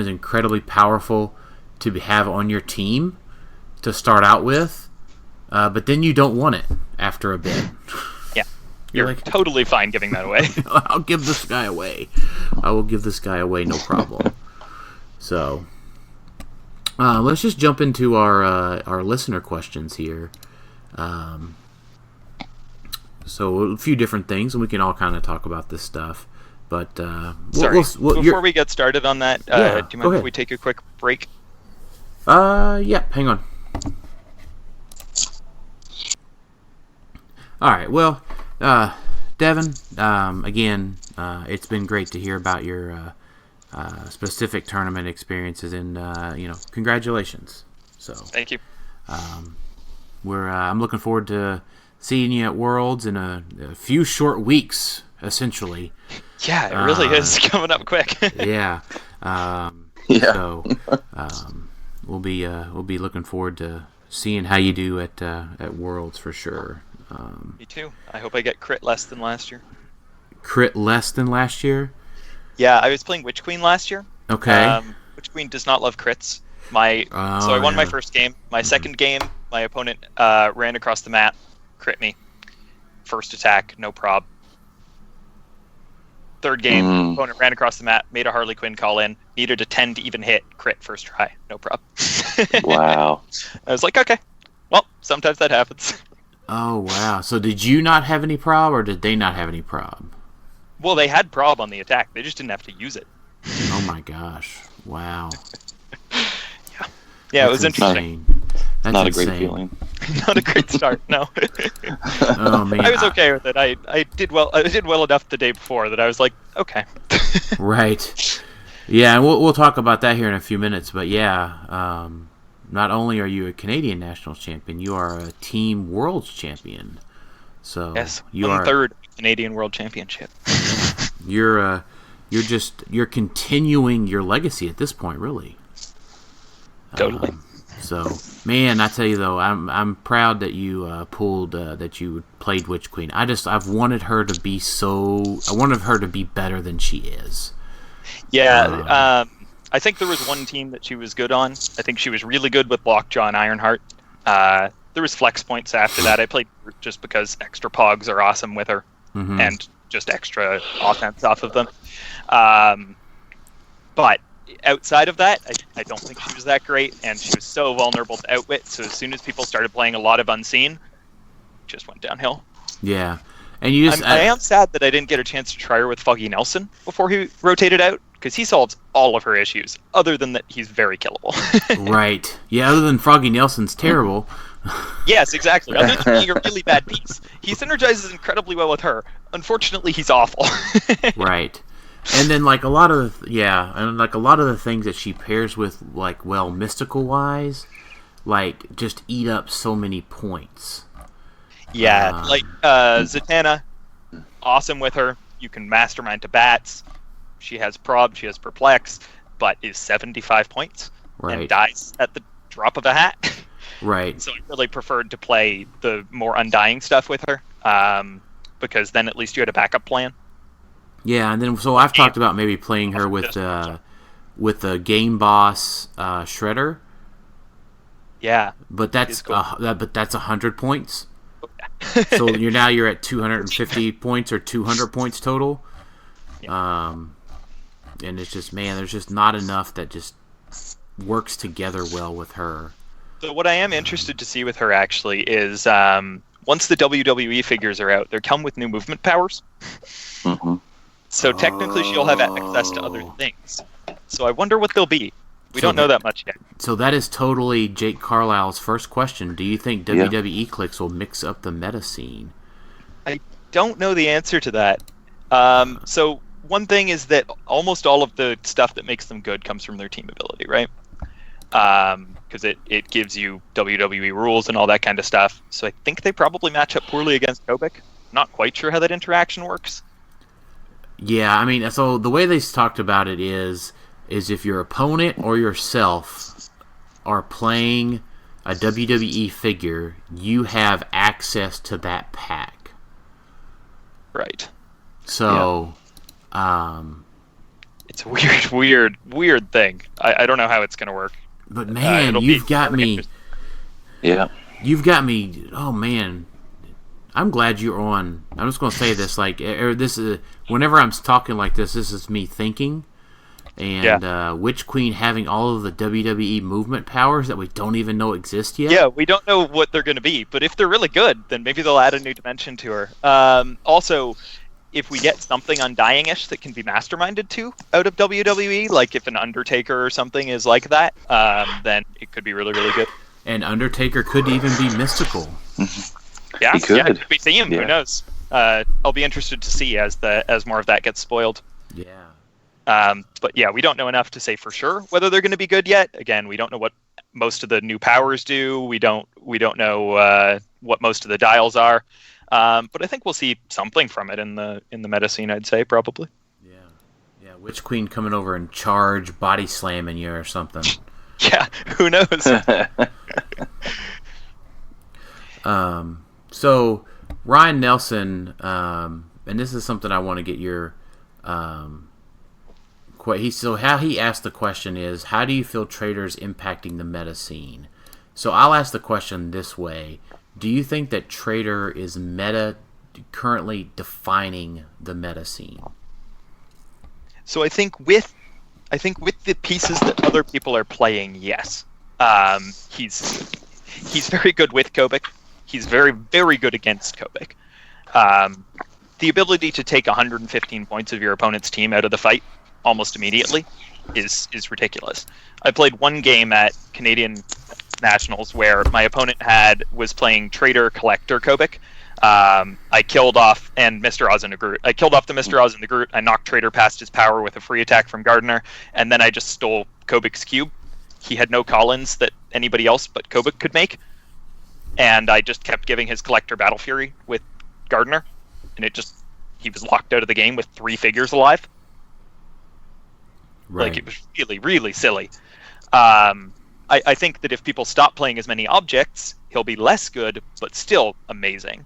incredibly powerful to have on your team to start out with, but then you don't want it after a bit. Yeah, you're like, totally fine giving that away. I'll give this guy away. I will give this guy away, no problem. So. Let's just jump into our listener questions here. So a few different things, and we can all kind of talk about this stuff. But before we get started on that, do you mind if we take a quick break? Yeah, hang on. All right. Well, Devin, again, it's been great to hear about your. Specific tournament experiences, and congratulations. So thank you. I'm looking forward to seeing you at Worlds in a few short weeks, essentially. Yeah, it really is coming up quick. Yeah. So we'll be looking forward to seeing how you do at Worlds for sure. Me too. I hope I get crit less than last year. Crit less than last year? Yeah, I was playing Witch Queen last year. Okay. Witch Queen does not love crits. So I won my first game. My second game, my opponent ran across the map, crit me. First attack, no prob. Third game, opponent ran across the map, made a Harley Quinn call in, needed a 10 to even hit, crit first try, no prob. Wow. I was like, okay, well, sometimes that happens. Oh, wow. So did you not have any prob, or did they not have any prob? Well, they had prob on the attack. They just didn't have to use it. Oh my gosh! Wow. Yeah, it was interesting. That's not insane. A great feeling. Not a great start. No. Oh man, I was okay with it. I did well. I did well enough the day before that I was like, okay. Right. Yeah, and we'll talk about that here in a few minutes. But yeah, not only are you a Canadian national champion, you are a team world's champion. So yes, you are third Canadian World Championship. You're continuing your legacy at this point, really. Totally. So, man, I tell you though, I'm proud that you pulled that you played Witch Queen. I've wanted her to be better than she is. Yeah, I think there was one team that she was good on. I think she was really good with Lockjaw and Ironheart. There was flex points after that. I played just because extra pogs are awesome with her, and just extra offense off of them. But outside of that, I don't think she was that great, and she was so vulnerable to outwit. So as soon as people started playing a lot of Unseen, it just went downhill. Yeah, and you just I am sad that I didn't get a chance to try her with Foggy Nelson before he rotated out, because he solves all of her issues, other than that he's very killable. Right. Yeah, other than Froggy Nelson's terrible. Yes, exactly. Other than being a really bad piece, he synergizes incredibly well with her. Unfortunately, he's awful. Right. And then a lot of the things that she pairs with, mystical wise, just eat up so many points. Yeah, Zatanna, awesome with her. You can mastermind to bats. She has prob, she has perplex, but is 75 points and dies at the drop of a hat. Right. So I really preferred to play the more undying stuff with her, because then at least you had a backup plan. Yeah, and then so I've talked about maybe playing her with the game boss Shredder. Yeah, but that's cool. but that's 100 points. So you're at 250 points or 200 points total. And it's just, man, there's just not enough that just works together well with her. So what I am interested to see with her actually is once the WWE figures are out, they come with new movement powers. Mm-hmm. So technically she'll have access to other things. So I wonder what they'll be. We don't know that much yet. So that is totally Jake Carlisle's first question. Do you think WWE clicks will mix up the meta scene? I don't know the answer to that. So one thing is that almost all of the stuff that makes them good comes from their team ability, right? Because it gives you WWE rules and all that kind of stuff. So I think they probably match up poorly against Kobik. Not quite sure how that interaction works. Yeah, I mean, so the way they talked about it is if your opponent or yourself are playing a WWE figure, you have access to that pack. Right. So, it's a weird thing. I don't know how it's going to work. But man, you've got me. Yeah. You've got me. Oh man, I'm glad you're on. I'm just going to say this, whenever I'm talking like this is me thinking. And Witch Queen having all of the WWE movement powers that we don't even know exist yet. Yeah, we don't know what they're going to be, but if they're really good, then maybe they'll add a new dimension to her. Also, if we get something Undying-ish that can be masterminded to out of WWE, like if an Undertaker or something is like that, then it could be really, really good. And Undertaker could even be mystical. Yeah, he could. It could be themed. Yeah. Who knows? I'll be interested to see as more of that gets spoiled. Yeah. But yeah, we don't know enough to say for sure whether they're going to be good yet. Again, we don't know what most of the new powers do. We don't know what most of the dials are. But I think we'll see something from it in the meta scene. I'd say probably. Yeah. Witch Queen coming over and charge body slamming you or something. Yeah, who knows? So Ryan Nelson, and this is something I want to get your. How he asked the question is, how do you feel traders impacting the meta scene? So I'll ask the question this way. Do you think that trader is currently defining the meta scene? So I think with the pieces that other people are playing, yes. He's very good with Kobik. He's very, very good against Kobik. The ability to take 115 points of your opponent's team out of the fight almost immediately is ridiculous. I played one game at Canadian Nationals where my opponent was playing Trader Collector Kobik. I killed off Mr. Oz and the Groot. I killed off the Mr. Oz and the Groot. I knocked Trader past his power with a free attack from Gardner, and then I just stole Kobik's cube. He had no call-ins that anybody else but Kobik could make, and I just kept giving his Collector Battle Fury with Gardner, and he was locked out of the game with 3 figures alive. Right. Like, it was really, really silly. I think that if people stop playing as many objects, he'll be less good, but still amazing.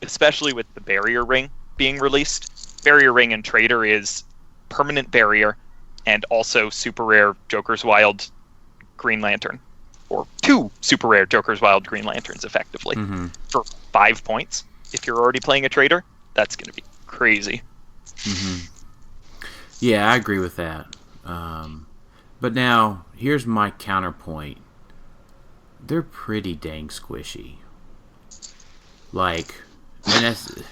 Especially with the Barrier Ring being released. Barrier Ring in Trader is permanent barrier, and also super rare Joker's Wild Green Lantern. Or 2 super rare Joker's Wild Green Lanterns, effectively. Mm-hmm. For 5 points. If you're already playing a Trader, that's going to be crazy. Mm-hmm. Yeah, I agree with that. But now, here's my counterpoint. They're pretty dang squishy. At the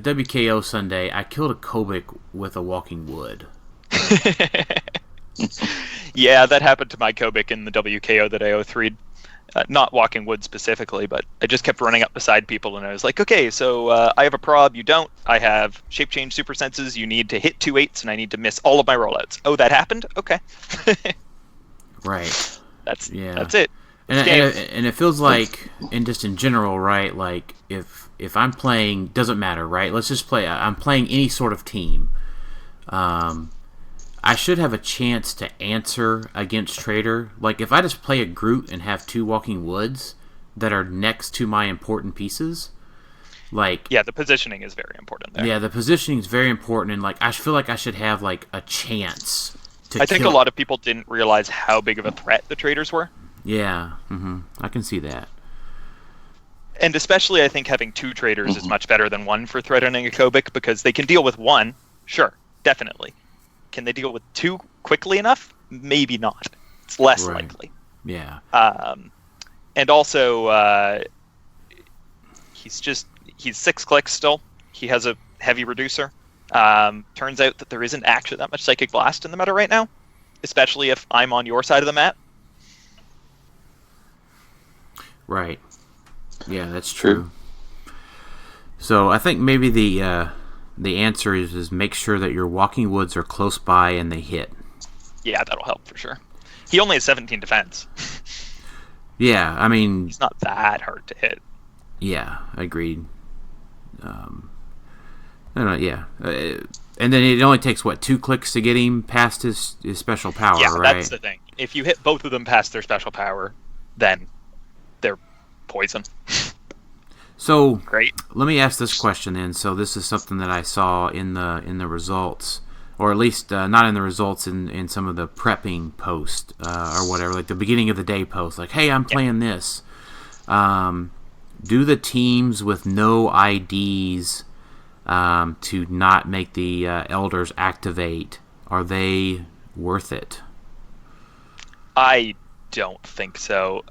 WKO Sunday, I killed a Kobik with a walking wood. Yeah, that happened to my Kobik in the WKO that I 0-3'd. Not walking wood specifically, but I just kept running up beside people, and I was like, okay, so I have a prob, you don't. I have shape change super senses, you need to hit 2 8s, and I need to miss all of my rollouts. Oh, that happened? Okay. Right. That's Yeah. it. And it feels like, and just in general, right, like, if I'm playing, doesn't matter, right? Let's just play, I'm playing any sort of team. I should have a chance to answer against Trader. Like, if I just play a Groot and have 2 walking woods that are next to my important pieces, like... Yeah, the positioning is very important there. Yeah, the positioning is very important, and, like, I feel like I should have, like, a chance to I think a lot of people didn't realize how big of a threat the Traders were. Yeah, I can see that. And especially, I think having 2 traders is much better than 1 for threatening a Kobik, because they can deal with 1, sure, definitely. Can they deal with 2 quickly enough? Maybe not. It's less likely. Yeah. And also, he's 6 clicks still. He has a heavy reducer. Turns out that there isn't actually that much Psychic Blast in the meta right now, especially if I'm on your side of the map. Right. Yeah, that's true. So I think maybe the answer is make sure that your walking woods are close by and they hit. Yeah, that'll help for sure. He only has 17 defense. Yeah, I mean... He's not that hard to hit. Yeah, agreed. Yeah. And then it only takes, 2 clicks to get him past his special power, right? Yeah, that's the thing. If you hit both of them past their special power, then they're poison. So, great. Let me ask this question then. So this is something that I saw in the results, or at least not in the results, in some of the prepping post or whatever, like the beginning of the day post, like, hey, I'm playing this. Do the teams with no IDs to not make the elders activate, are they worth it? I don't think so.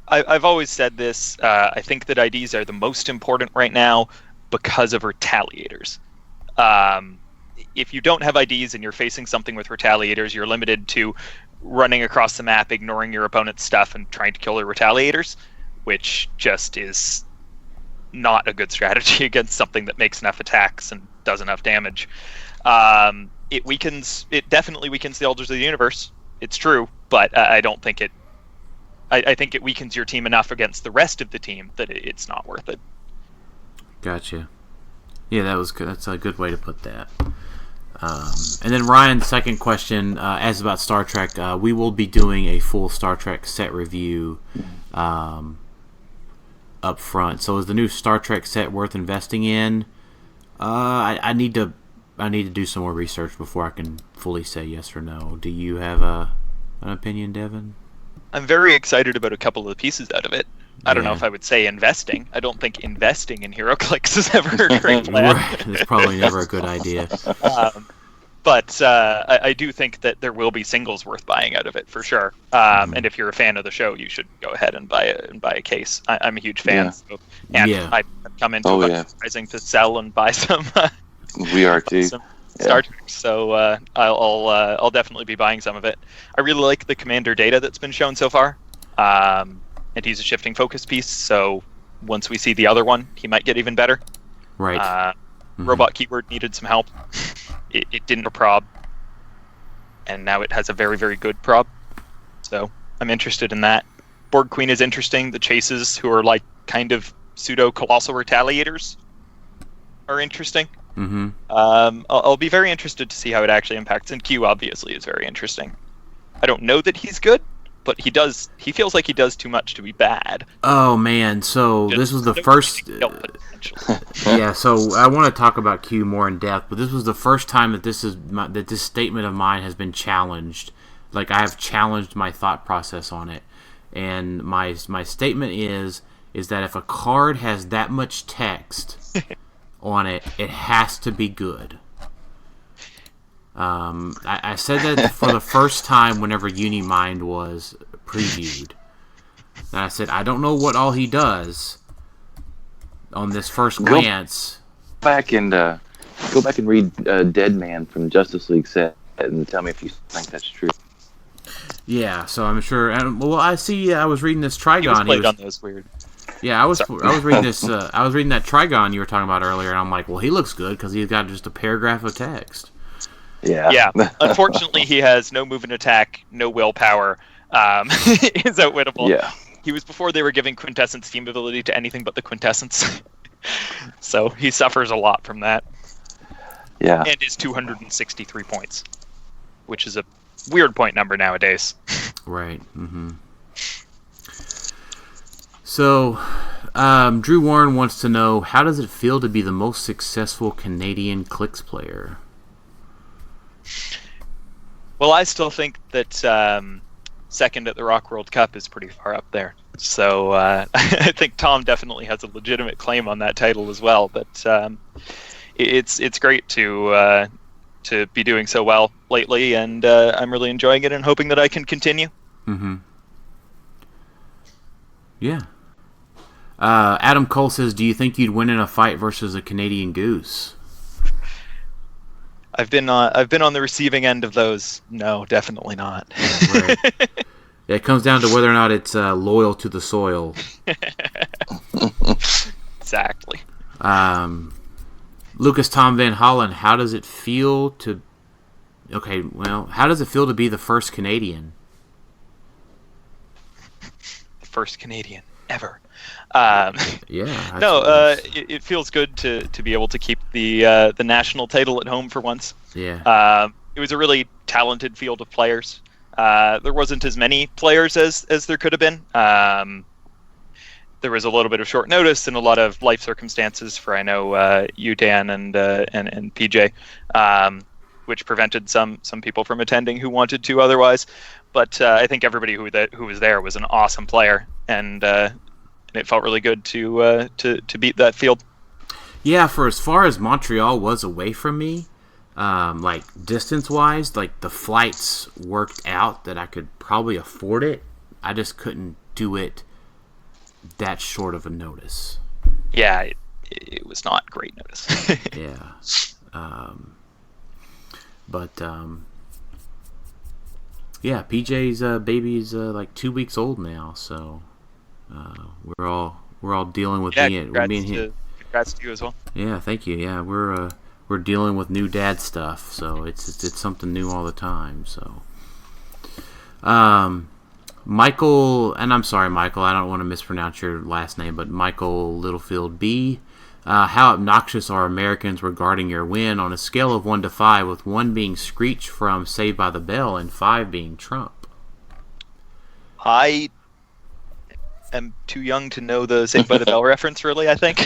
I've always said this. I think that IDs are the most important right now because of retaliators. If you don't have IDs and you're facing something with retaliators, you're limited to running across the map, ignoring your opponent's stuff, and trying to kill their retaliators, which just is not a good strategy against something that makes enough attacks and does enough damage. It definitely weakens the Elders of the Universe. It's true, but I don't think it. I think it weakens your team enough against the rest of the team that it's not worth it. Gotcha. Yeah, that's a good way to put that. And then Ryan's second question asks about Star Trek. We will be doing a full Star Trek set review up front. So is the new Star Trek set worth investing in? I need to do some more research before I can fully say yes or no. Do you have an opinion, Devin? I'm very excited about a couple of the pieces out of it. I don't know if I would say investing. I don't think investing in HeroClix is ever a great plan. Right. It's probably never a good idea. But I do think that there will be singles worth buying out of it for sure. And if you're a fan of the show, you should go ahead and buy a case. I'm a huge fan. Yeah. So, I've come into Rising to sell and buy some. We are too. Some Star Trek, so I'll definitely be buying some of it. I really like the Commander data that's been shown so far, and he's a shifting focus piece. So once we see the other one, he might get even better. Right. Robot keyword needed some help. It didn't prob, and now it has a very, very good prob. So I'm interested in that. Borg Queen is interesting. The chases, who are like kind of pseudo colossal retaliators, are interesting. I'll be very interested to see how it actually impacts, and Q obviously is very interesting. I don't know that he's good, but he feels like he does too much to be bad. Oh man, so this was the first yeah, so I want to talk about Q more in depth, but this was the first time that this statement of mine has been challenged. Like, I have challenged my thought process on it. And my statement is that if a card has that much text on it, it has to be good. I said that for the first time whenever Unimind was previewed. And I said, I don't know what all he does on this first glance. Go back and read Dead Man from Justice League set and tell me if you think that's true. Yeah, so I'm sure. Well, I see. I was reading this Trigon. He was played on those weird. Yeah, I was reading this. I was reading that Trigon you were talking about earlier, and I'm like, well, he looks good because he's got just a paragraph of text. Yeah. Unfortunately, he has no move and attack, no willpower. He's outwittable. Yeah. He was before they were giving Quintessence team ability to anything but the Quintessence. So he suffers a lot from that. Yeah. And is 263 points, which is a weird point number nowadays. Right. So, Drew Warren wants to know, how does it feel to be the most successful Canadian Clicks player? Well, I still think that second at the Rock World Cup is pretty far up there. So I think Tom definitely has a legitimate claim on that title as well. But it's great to be doing so well lately, and I'm really enjoying it and hoping that I can continue. Mm-hmm. Yeah. Adam Cole says, "Do you think you'd win in a fight versus a Canadian Goose?" I've been on the receiving end of those. No, definitely not. Right. Yeah, it comes down to whether or not it's loyal to the soil. Exactly. Lucas Tom Van Hollen, how does it feel to? Okay, well, how does it feel to be the first Canadian? First Canadian ever. Yeah. No, it feels good to be able to keep the national title at home for once. Yeah. It was a really talented field of players. There wasn't as many players as there could have been. There was a little bit of short notice and a lot of life circumstances for, I know, you, Dan, and PJ, which prevented some people from attending who wanted to otherwise. But I think everybody who was there was an awesome player, and it felt really good to beat that field. Yeah, for as far as Montreal was away from me, like distance-wise, like the flights worked out that I could probably afford it. I just couldn't do it that short of a notice. Yeah, it was not great notice. Yeah. Yeah, PJ's baby's like 2 weeks old now, so we're all dealing with being him. Congrats to you as well. Yeah, thank you. Yeah, we're dealing with new dad stuff, so it's something new all the time. So, Michael, and I'm sorry, Michael, I don't want to mispronounce your last name, but Michael Littlefield B. How obnoxious are Americans regarding your win on a scale of 1 to 5, with 1 being Screech from Saved by the Bell and 5 being Trump? I am too young to know the Saved by the Bell reference, really, I think.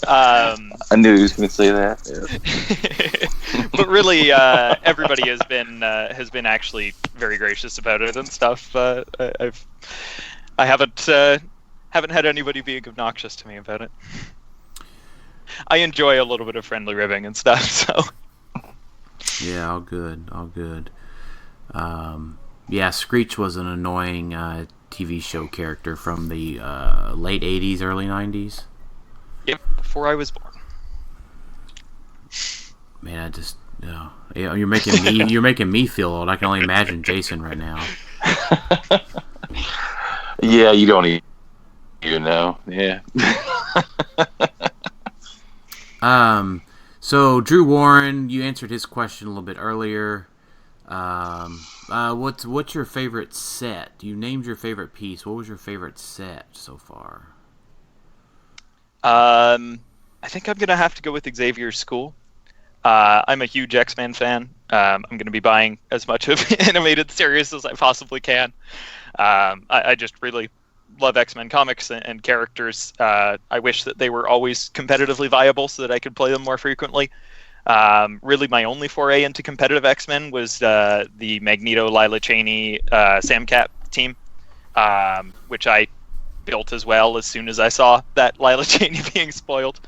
I knew he was going to say that. Yeah. But really, everybody has been actually very gracious about it and stuff. I haven't had anybody being obnoxious to me about it. I enjoy a little bit of friendly ribbing and stuff, so. Yeah, all good. Yeah, Screech was an annoying TV show character from the late 80s, early 90s. Yep, before I was born. Man, I just, you're making me feel old. I can only imagine Jason right now. Yeah, you don't even know. Yeah. So Drew Warren, you answered his question a little bit earlier. What's your favorite set? You named your favorite piece. What was your favorite set so far? I think I'm gonna have to go with Xavier's School. I'm a huge X-Men fan. I'm going to be buying as much of animated series as I possibly can. I just really love X-Men comics and characters. I wish that they were always competitively viable so that I could play them more frequently. Really, my only foray into competitive X-Men was the Magneto, Lila Cheney, Sam Cap team, which I built as well as soon as I saw that Lila Cheney being spoiled.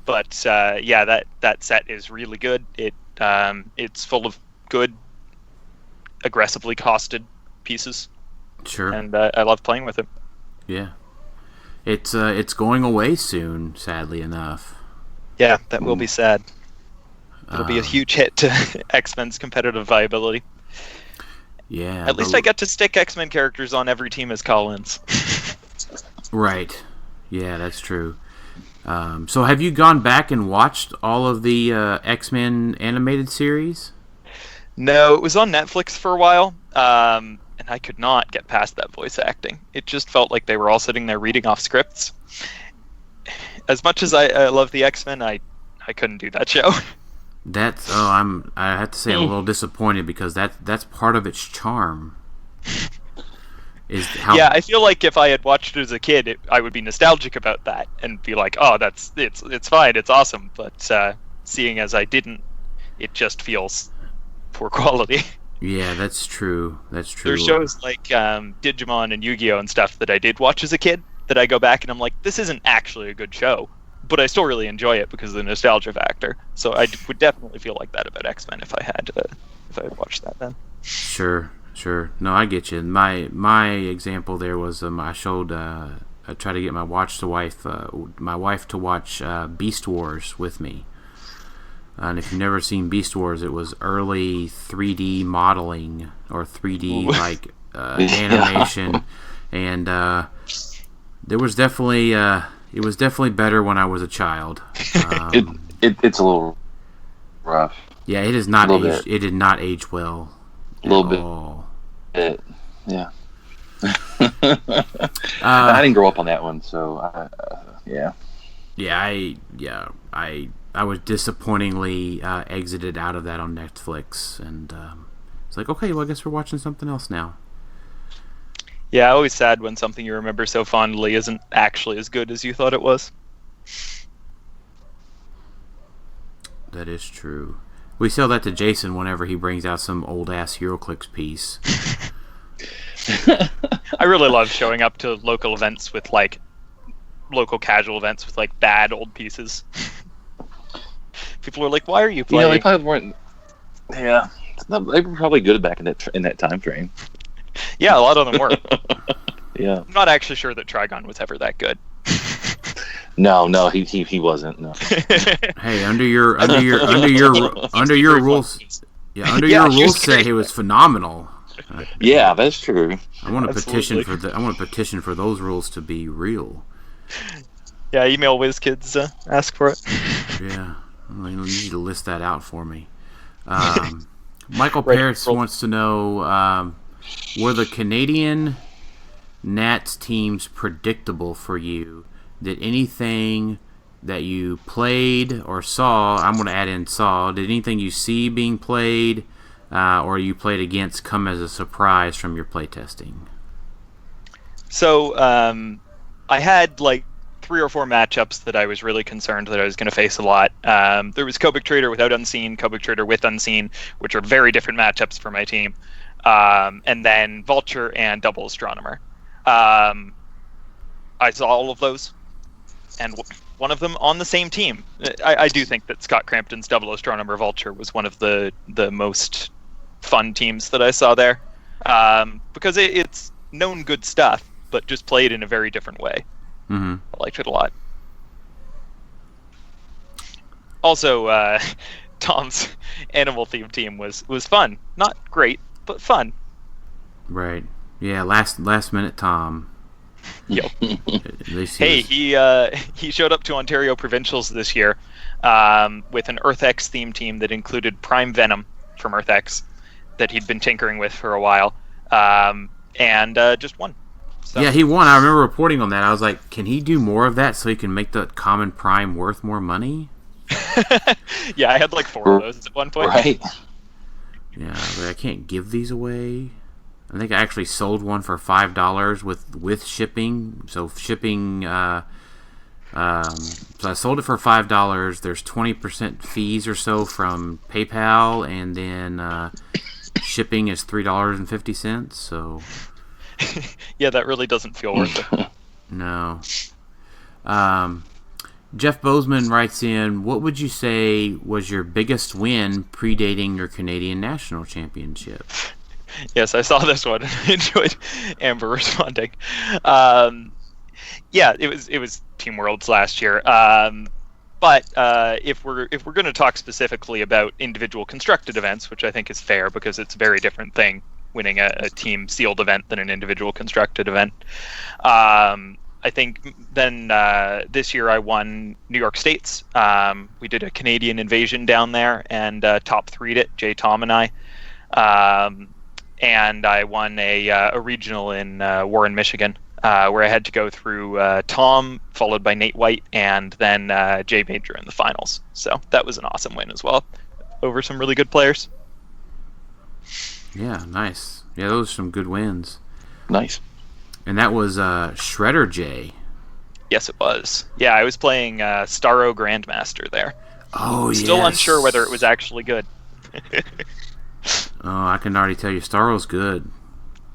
But yeah, that set is really good. It's full of good, aggressively costed pieces. Sure. And I love playing with it. Yeah. It's going away soon, sadly enough. Yeah, that will be sad. It'll be a huge hit to X-Men's competitive viability. Yeah. At least I get to stick X-Men characters on every team as call-ins. Right. Yeah, that's true. So have you gone back and watched all of the X-Men animated series? No, it was on Netflix for a while, and I could not get past that voice acting. It just felt like they were all sitting there reading off scripts. As much as I love the X-Men, I couldn't do that show. I have to say I'm a little disappointed because that's part of its charm. Yeah, I feel like if I had watched it as a kid, I would be nostalgic about that and be like, "Oh, it's fine, it's awesome." But seeing as I didn't, it just feels poor quality. Yeah, that's true. That's true. There's shows like Digimon and Yu-Gi-Oh! And stuff that I did watch as a kid that I go back and I'm like, this isn't actually a good show, but I still really enjoy it because of the nostalgia factor. So I would definitely feel like that about X-Men if I had watched that then. Sure. No, I get you. My example there was I tried to get my wife to watch Beast Wars with me. And if you've never seen Beast Wars, it was early 3D modeling or 3D animation, and there was definitely it was definitely better when I was a child. It's a little rough. Yeah, it is not aged. It did not age well. A little bit. Yeah. I didn't grow up on that one, so yeah. Yeah, I was disappointingly exited out of that on Netflix, and it's like, okay, well, I guess we're watching something else now. Yeah, always sad when something you remember so fondly isn't actually as good as you thought it was. That is true. We sell that to Jason whenever he brings out some old-ass HeroClix piece. I really love showing up to local events with, like, local casual events with, like, bad old pieces. People are like, why are you playing? They probably weren't... Yeah. They were probably good back in that time frame. Yeah, a lot of them were. Yeah. I'm not actually sure that Trigon was ever that good. No, he wasn't. No. Hey, under your rules, your rules set, he was phenomenal. Yeah, that's true. I want to petition for those rules to be real. Yeah, email WizKids, ask for it. Yeah, you need to list that out for me. Michael Paris wants to know: were the Canadian Nats teams predictable for you? Did anything that you played or saw, I'm going to add in saw, did anything you see being played or you played against come as a surprise from your playtesting? So I had like 3 or 4 matchups that I was really concerned that I was going to face a lot. There was Kobik Trader without Unseen, Kobik Trader with Unseen, which are very different matchups for my team. And then Vulture and Double Astronomer. I saw all of those. And one of them on the same team. I do think that Scott Crampton's Double Astronomer Vulture was one of the most fun teams that I saw there. Because it's known good stuff, but just played in a very different way. Mm-hmm. I liked it a lot. Also, Tom's animal theme team was fun. Not great, but fun. Right. Yeah, last minute Tom. Yep. Hey, he showed up to Ontario Provincials this year with an EarthX theme team that included Prime Venom from EarthX that he'd been tinkering with for a while, and just won. So. Yeah, he won. I remember reporting on that. I was like, can he do more of that so he can make the common Prime worth more money? Yeah, I had like 4 of those at one point. Right. Yeah, but I can't give these away. I think I actually sold one for $5 with shipping. So shipping, so I sold it for $5. There's 20% fees or so from PayPal, and then shipping is $3.50. So yeah, that really doesn't feel worth it. No. Jeff Bozeman writes in, what would you say was your biggest win predating your Canadian National Championship? Yes, I saw this one. I enjoyed Amber responding. Yeah, it was Team Worlds last year. But if we're going to talk specifically about individual constructed events, which I think is fair because it's a very different thing, winning a team sealed event than an individual constructed event. I think then this year I won New York State's. We did a Canadian invasion down there and top 3'd it, Jay, Tom, and I. And I won a regional in Warren, Michigan, where I had to go through Tom, followed by Nate White, and then Jay Major in the finals. So that was an awesome win as well, over some really good players. Yeah, nice. Yeah, those are some good wins. Nice. And that was Shredder J. Yes, it was. Yeah, I was playing Starro Grandmaster there. Oh, yeah. Still unsure whether it was actually good. I can already tell you Staro's good.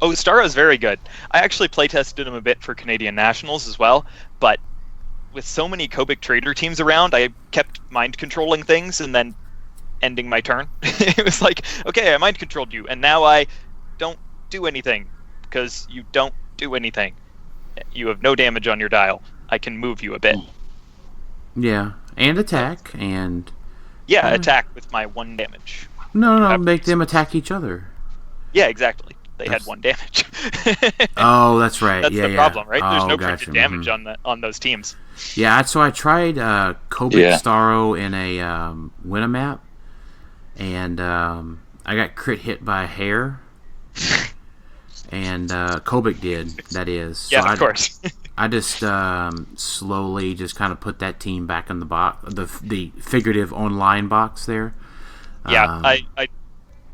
Oh, Staro's very good. I actually playtested him a bit for Canadian Nationals as well, but with so many Kobik Trader teams around, I kept mind controlling things and then ending my turn. It was like, okay, I mind controlled you, and now I don't do anything because you don't do anything. You have no damage on your dial. I can move you a bit. Yeah, and attack, and... Yeah, attack with my 1 damage. No, make them attack each other. Yeah, exactly. They had 1 damage. Oh, that's right. That's the problem, right? There's no gotcha. printed damage on those teams. Yeah, so I tried Kobik Staro in a Winna map, and I got crit hit by a hair. And Kobik did, that is. So yeah, of course. I just slowly just kind of put that team back in the box, the figurative online box there. Yeah, I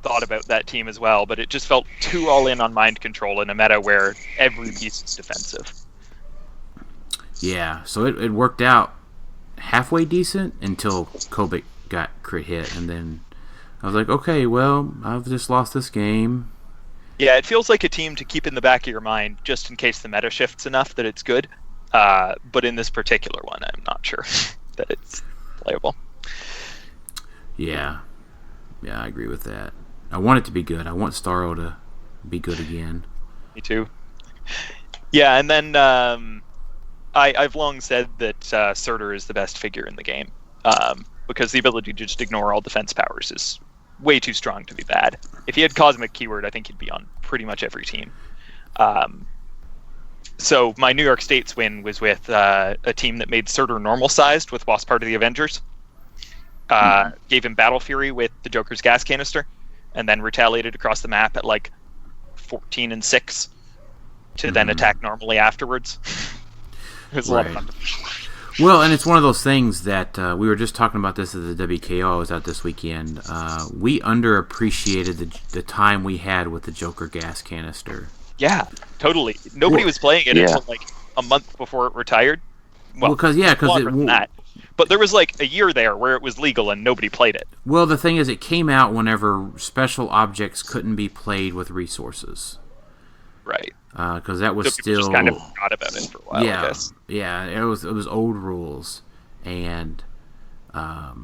thought about that team as well, but it just felt too all in on mind control in a meta where every piece is defensive. Yeah, so it worked out halfway decent until Kobik got crit hit, and then I was like, okay, well, I've just lost this game. Yeah, it feels like a team to keep in the back of your mind just in case the meta shifts enough that it's good. But in this particular one, I'm not sure that it's playable. Yeah, I agree with that. I want it to be good. I want Staro to be good again. Me too. Yeah, and then I've long said that Surtur is the best figure in the game because the ability to just ignore all defense powers is way too strong to be bad. If he had Cosmic Keyword, I think he'd be on pretty much every team. So my New York State's win was with a team that made Surtur normal-sized with Wasp part of the Avengers. Gave him Battle Fury with the Joker's gas canister, and then retaliated across the map at like 14 and 6 to then attack normally afterwards. It was a lot of fun. Well, and it's one of those things that we were just talking about this at the WKO. I was out this weekend. We underappreciated the time we had with the Joker gas canister. Yeah, totally. Nobody was playing it until like a month before it retired. Well, because that. But there was like a year there where it was legal and nobody played it. Well, the thing is, it came out whenever special objects couldn't be played with resources. Right. Because that was so still just kind of forgot about it for a while. Yeah, I guess. Yeah. It was old rules, and I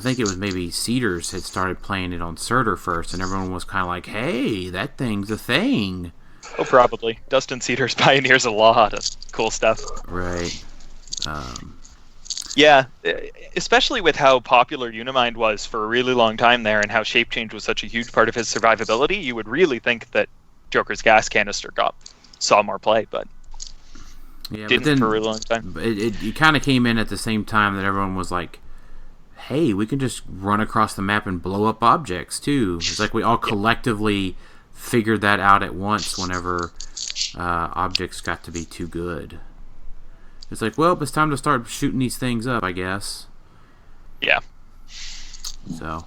think it was maybe Cedars had started playing it on Surtur first, and everyone was kind of like, "Hey, that thing's a thing." Oh, probably. Dustin Cedars pioneers a lot of cool stuff. Right. Yeah, especially with how popular Unimind was for a really long time there, and how Shape Change was such a huge part of his survivability, you would really think that Joker's gas canister saw more play, but didn't for a really long time. It kind of came in at the same time that everyone was like, hey, we can just run across the map and blow up objects too. It's like we all collectively figured that out at once whenever objects got to be too good. It's like, well, it's time to start shooting these things up, I guess. Yeah. So,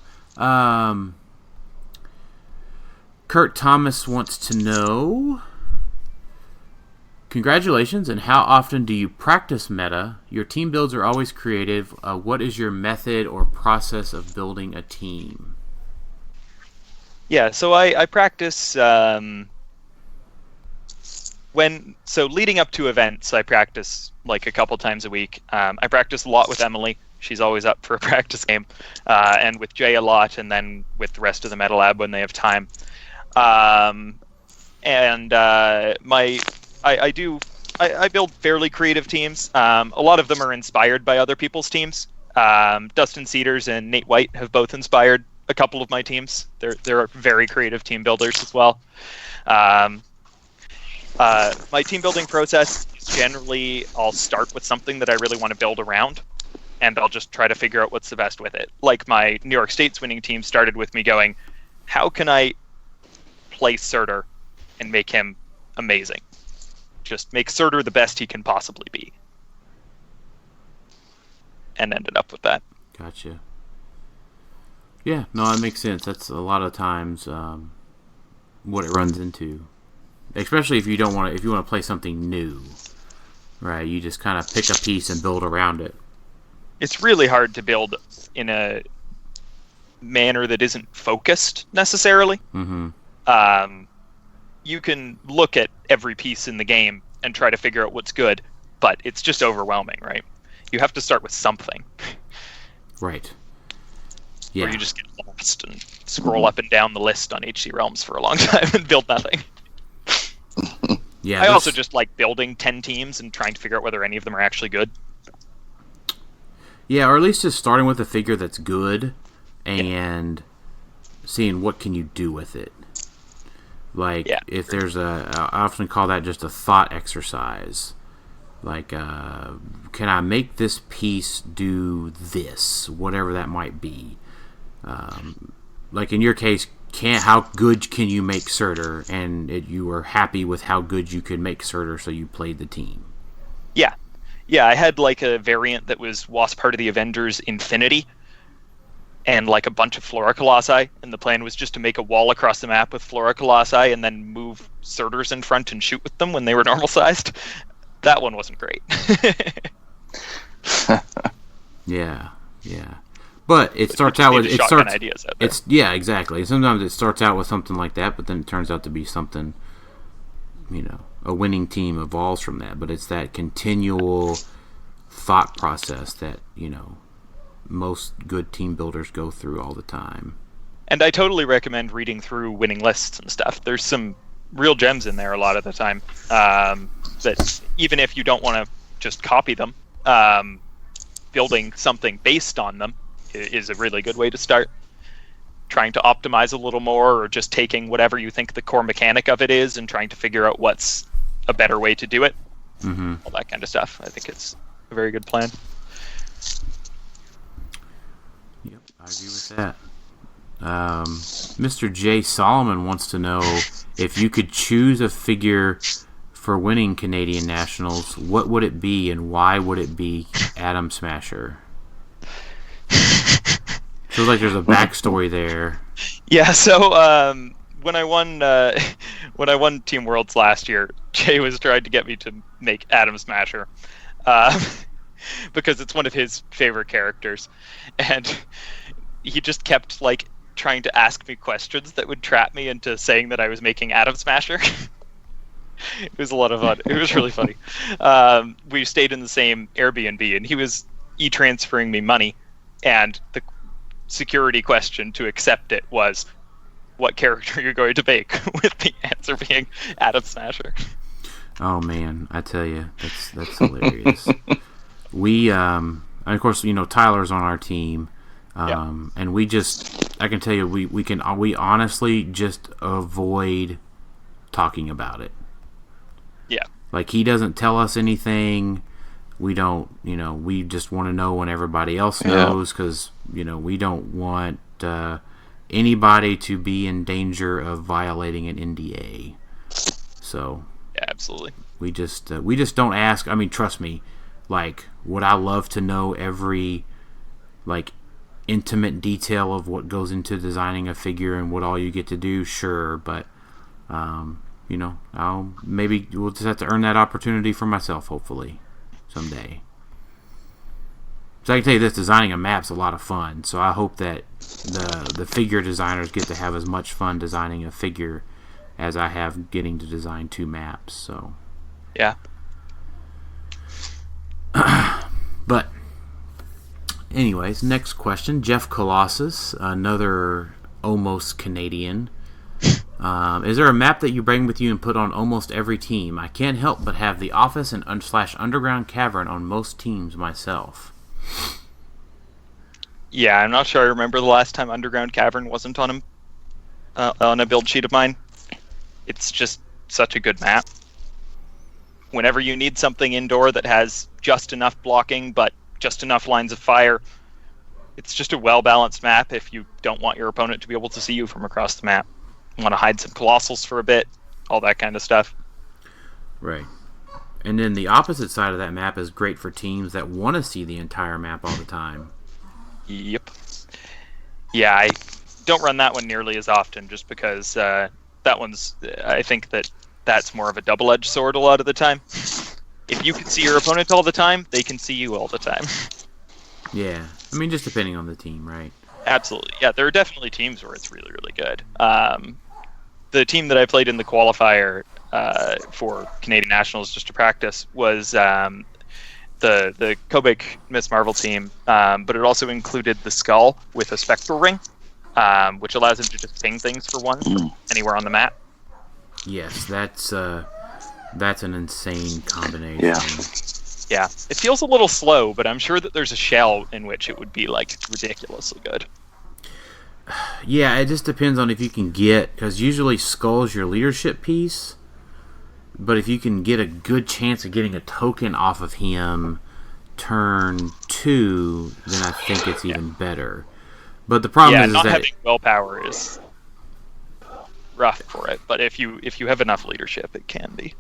Kurt Thomas wants to know, congratulations, and how often do you practice meta? Your team builds are always creative. What is your method or process of building a team? Yeah, so I practice leading up to events, I practice like a couple times a week. I practice a lot with Emily. She's always up for a practice game, and with Jay a lot, and then with the rest of the Meta Lab when they have time. I build fairly creative teams. A lot of them are inspired by other people's teams. Dustin Cedars and Nate White have both inspired a couple of my teams. They're very creative team builders as well. My team building process is generally I'll start with something that I really want to build around, and I'll just try to figure out what's the best with it. Like my New York State's winning team started with me going, how can I play Surtur and make him amazing? Just make Surtur the best he can possibly be. And ended up with that. Gotcha. Yeah, no, that makes sense. That's a lot of times what it runs into. Especially if you want to play something new, right? You just kind of pick a piece and build around it. It's really hard to build in manner that isn't focused necessarily. You can look at every piece in the game and try to figure out what's good, but it's just overwhelming, right? You have to start with something. Right. Yeah. Or you just get lost and scroll up and down the list on HC Realms for a long time and build nothing. Yeah. I also just like building 10 teams and trying to figure out whether any of them are actually good. Yeah, or at least just starting with a figure that's good and seeing what can you do with it. Like, if there's I often call that just a thought exercise. Like, can I make this piece do this, whatever that might be? Like in your case, how good can you make Surtur? And you were happy with how good you could make Surtur, so you played the team. Yeah. Yeah, I had like a variant that was part of the Avengers Infinity, and like a bunch of Flora Colossi, and the plan was just to make a wall across the map with Flora Colossi and then move Surturs in front and shoot with them when they were normal sized. That one wasn't great. Yeah. But it starts out with ideas out there. Exactly. Sometimes it starts out with something like that, but then it turns out to be something, a winning team evolves from that. But it's that continual thought process that, most good team builders go through all the time. And I totally recommend reading through winning lists and stuff. There's some real gems in there a lot of the time. That even if you don't want to just copy them, building something based on them is a really good way to start. Trying to optimize a little more, or just taking whatever you think the core mechanic of it is and trying to figure out what's a better way to do it. All that kind of stuff. I think it's a very good plan. Yep, I agree with that. Mr. J. Solomon wants to know if you could choose a figure for winning Canadian Nationals, what would it be, and why would it be Atom Smasher? Feels like there's a backstory there. Yeah, so when I won Team Worlds last year, Jay was trying to get me to make Atom Smasher, because it's one of his favorite characters, and he just kept like trying to ask me questions that would trap me into saying that I was making Atom Smasher. It was a lot of fun. It was really funny. We stayed in the same Airbnb, and he was e-transferring me money, and the security question to accept it was, what character you're going to make, with the answer being Atom Smasher. Oh man, I tell you, that's hilarious. We, and of course, Tyler's on our team, and I can tell you, we honestly just avoid talking about it. Yeah. Like, he doesn't tell us anything. We don't, we just want to know when everybody else knows, because, we don't want anybody to be in danger of violating an NDA. So, yeah, absolutely. We just don't ask. I mean, trust me, like, would I love to know every, like, intimate detail of what goes into designing a figure and what all you get to do? Sure, but, we'll just have to earn that opportunity for myself, hopefully, someday. So I can tell you this, designing a map's a lot of fun, so I hope that the figure designers get to have as much fun designing a figure as I have getting to design 2 maps, so. Yeah. But, anyways, next question. Jeff Colossus, another almost Canadian. Is there a map that you bring with you and put on almost every team? I can't help but have the office and / underground cavern on most teams myself. Yeah, I'm not sure I remember the last time Underground Cavern wasn't on a build sheet of mine. It's just such a good map. Whenever you need something indoor that has just enough blocking but just enough lines of fire, it's just a well-balanced map if you don't want your opponent to be able to see you from across the map. You want to hide some Colossals for a bit, all that kind of stuff. Right. And then the opposite side of that map is great for teams that want to see the entire map all the time. Yep. Yeah, I don't run that one nearly as often, just because that one's... I think that's more of a double-edged sword a lot of the time. If you can see your opponent all the time, they can see you all the time. Yeah. I mean, just depending on the team, right? Absolutely. Yeah, there are definitely teams where it's really, really good. The team that I played in the qualifier for Canadian Nationals just to practice was the Kobik Miss Marvel team, but it also included the Skull with a Spectral Ring, which allows him to just ping things for one from anywhere on the map. Yes, that's an insane combination. Yeah. Yeah, it feels a little slow, but I'm sure that there's a shell in which it would be like ridiculously good. Yeah, it just depends on if you can get, because usually Skull's your leadership piece, but if you can get a good chance of getting a token off of him turn 2, then I think it's even better. But the problem is not that having willpower is rough for it, but if you have enough leadership, it can be.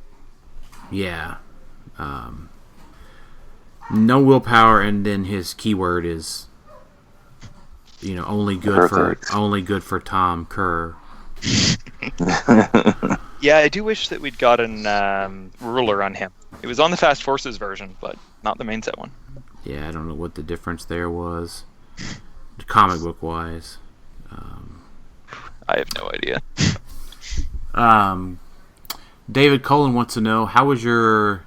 Yeah. No willpower, and then his keyword is, only good for Tom Kerr. Yeah, I do wish that we'd gotten ruler on him. It was on the Fast Forces version, but not the main set one. Yeah, I don't know what the difference there was, comic book wise. I have no idea. David Cullen wants to know, how was your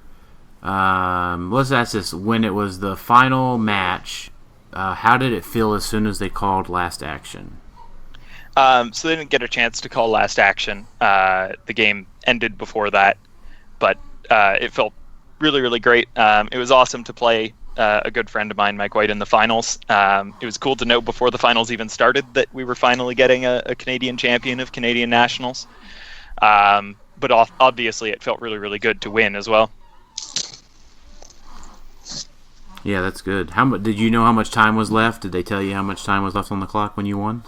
let's ask this, when it was the final match, how did it feel as soon as they called last action? So they didn't get a chance to call last action. The game ended before that, but it felt really, really great. It was awesome to play a good friend of mine, Mike White, in the finals. It was cool to know before the finals even started that we were finally getting a Canadian champion of Canadian Nationals. But obviously it felt really, really good to win as well. Yeah, that's good. Did you know how much time was left? Did they tell you how much time was left on the clock when you won?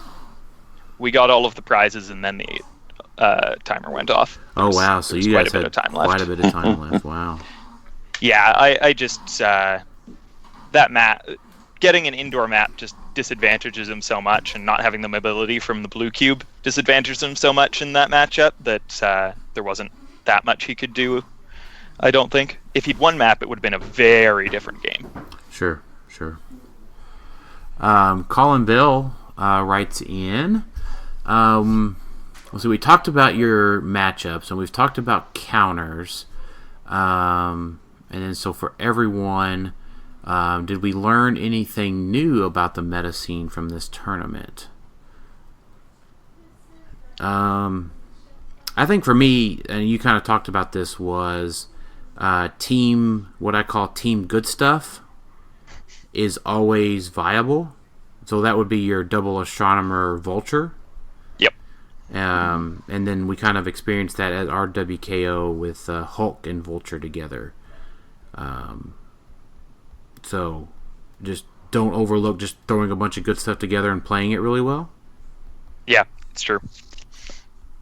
We got all of the prizes, and then the timer went off. Oh, wow. So you guys had quite a bit of time left. Wow. Yeah, I just... that map... Getting an indoor map just disadvantages him so much, and not having the mobility from the blue cube disadvantages him so much in that matchup that there wasn't that much he could do, I don't think. If he'd won map, it would have been a very different game. Sure. Colin Bill writes in... so we talked about your matchups, and we've talked about counters, and then so for everyone, did we learn anything new about the meta scene from this tournament? I think for me, and you kind of talked about this, was what I call team good stuff is always viable. So that would be your double astronomer vulture. Yep. And then we kind of experienced that at RWKO with Hulk and Vulture together. So just don't overlook just throwing a bunch of good stuff together and playing it really well. Yeah, it's true.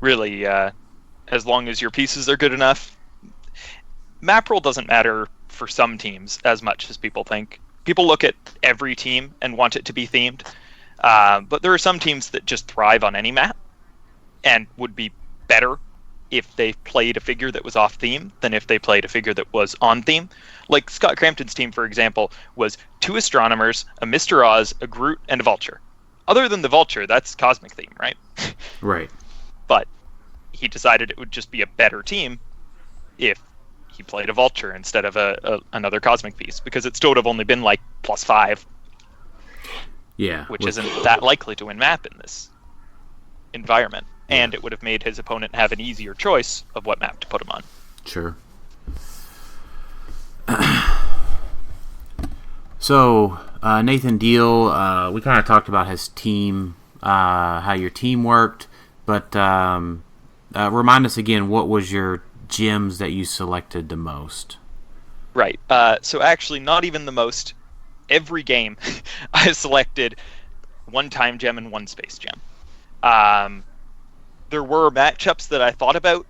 Really, as long as your pieces are good enough. Map roll doesn't matter for some teams as much as people think. People look at every team and want it to be themed. But there are some teams that just thrive on any map and would be better if they played a figure that was off theme than if they played a figure that was on theme. Like Scott Crampton's team, for example, was 2 astronomers, a Mr. Oz, a Groot, and a Vulture. Other than the Vulture, that's cosmic theme, right? Right. But he decided it would just be a better team if he played a Vulture instead of another cosmic piece, because it still would have only been like +5. Yeah. Which isn't that likely to win map in this environment. And it would have made his opponent have an easier choice of what map to put him on. Sure. So, Nathan Deal, we kind of talked about his team, how your team worked, but remind us again, what was your gems that you selected the most? Right. So actually, not even the most. Every game, I selected 1 time gem and 1 space gem. There were matchups that I thought about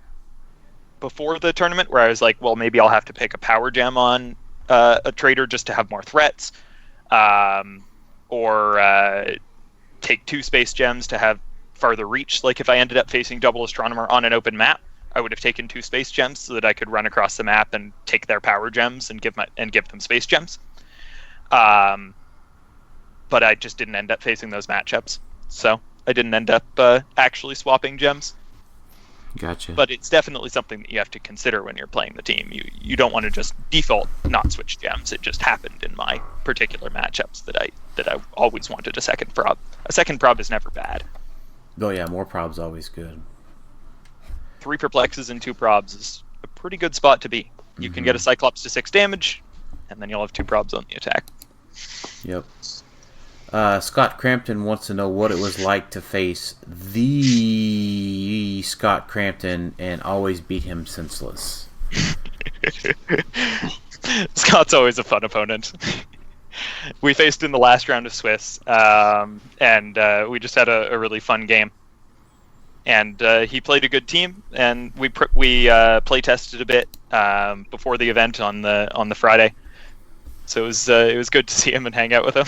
before the tournament where I was like, well, maybe I'll have to pick a power gem on a trader just to have more threats, or take 2 space gems to have farther reach. Like if I ended up facing double astronomer on an open map, I would have taken 2 space gems so that I could run across the map and take their power gems and give them space gems. but I just didn't end up facing those matchups. So I didn't end up actually swapping gems. Gotcha. But it's definitely something that you have to consider when you're playing the team. You don't want to just default not switch gems. It just happened in my particular matchups that I always wanted a second prob. A second prob is never bad. Oh yeah, more probs always good. 3 perplexes and 2 probs is a pretty good spot to be. You can get a Cyclops to 6 damage, and then you'll have 2 probs on the attack. Yep. Scott Crampton wants to know what it was like to face the Scott Crampton and always beat him senseless. Scott's always a fun opponent. We faced in the last round of Swiss, and we just had a really fun game. And he played a good team, and we play tested a bit before the event on the Friday. So it was good to see him and hang out with him.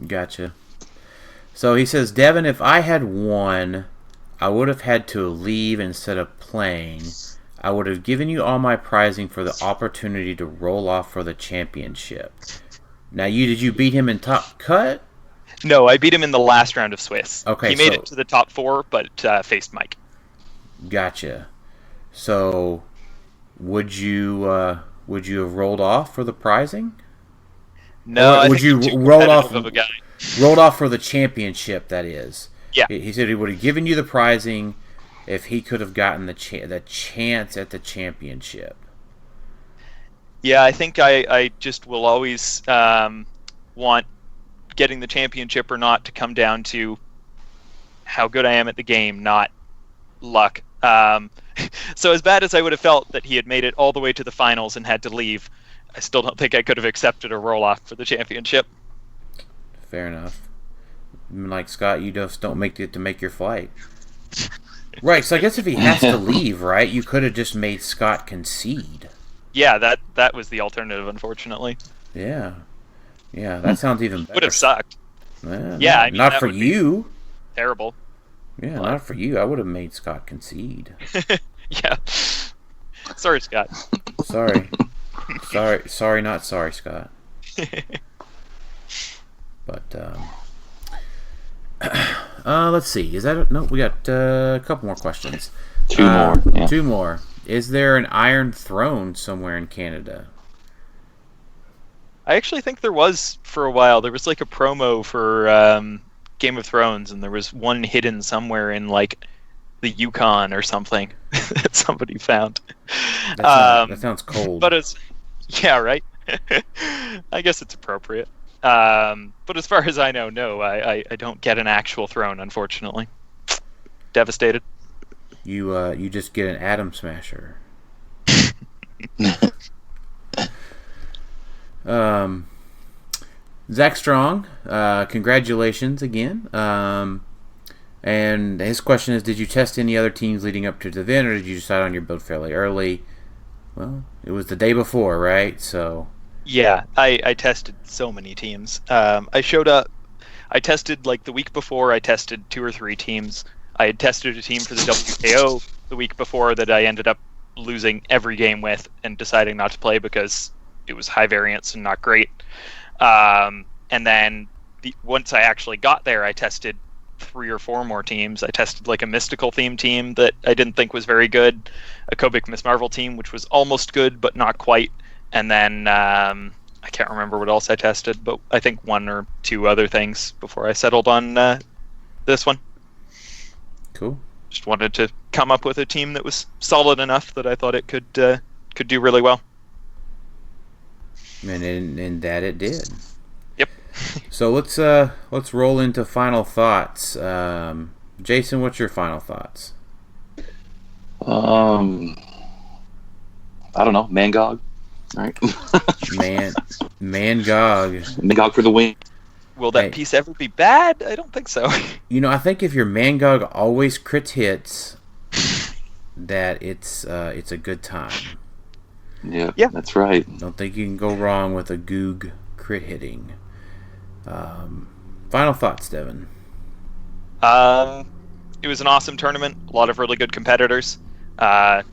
Gotcha. So he says, Devin, if I had won, I would have had to leave instead of playing. I would have given you all my prizing for the opportunity to roll off for the championship. Now, did you beat him in top cut? No, I beat him in the last round of Swiss. Okay, he made it to the top 4, but faced Mike. Gotcha. So, would you have rolled off for the prizing? No, or would you rolled off of a guy. Rolled off for the championship? That is. Yeah. He said he would have given you the prizing if he could have gotten the chance at the championship. Yeah, I think I just will always want getting the championship or not to come down to how good I am at the game, not luck. So as bad as I would have felt that he had made it all the way to the finals and had to leave, I still don't think I could have accepted a roll-off for the championship. Fair enough. Like Scott, you just don't make it to make your flight. Right, so I guess if he has to leave, right, you could have just made Scott concede. Yeah, that was the alternative, unfortunately. Yeah. Yeah, that sounds even better. Would have sucked. Yeah, I mean, not for you. Terrible. Yeah, not for you. I would have made Scott concede. Yeah. Sorry, Scott. Sorry, not sorry, Scott. But let's see. Is that no? We got a couple more questions. Two more. Yeah. 2 more. Is there an Iron Throne somewhere in Canada? I actually think there was for a while. There was like a promo for Game of Thrones, and there was one hidden somewhere in like the Yukon or something that somebody found. That sounds cold. But yeah, right. I guess it's appropriate. But as far as I know, no, I don't get an actual throne, unfortunately. Devastated. You just get an atom smasher. Zach Strong, congratulations again. And his question is, did you test any other teams leading up to the event, or did you decide on your build fairly early? Well, it was the day before, right? So yeah, I tested so many teams. I showed up. I tested like the week before. I tested 2 or 3 teams. I had tested a team for the WKO the week before that I ended up losing every game with and deciding not to play because it was high variance and not great. And then once I actually got there, I tested 3 or 4 more teams. I tested like a mystical theme team that I didn't think was very good, a Kobik Miss Marvel team which was almost good but not quite, and then I can't remember what else I tested, but I think 1 or 2 other things before I settled on this one. Cool. Just wanted to come up with a team that was solid enough that I thought it could do really well. And that it did. Yep. So let's roll into final thoughts. Jason, what's your final thoughts? I don't know. Mangog. All right. Mangog. Mangog for the win. Will that piece ever be bad? I don't think so. I think if your Mangog always crit hits, that it's a good time. Yeah, yeah, that's right. Don't think you can go wrong with a Goog crit hitting. Final thoughts, Devin. It was an awesome tournament. A lot of really good competitors. I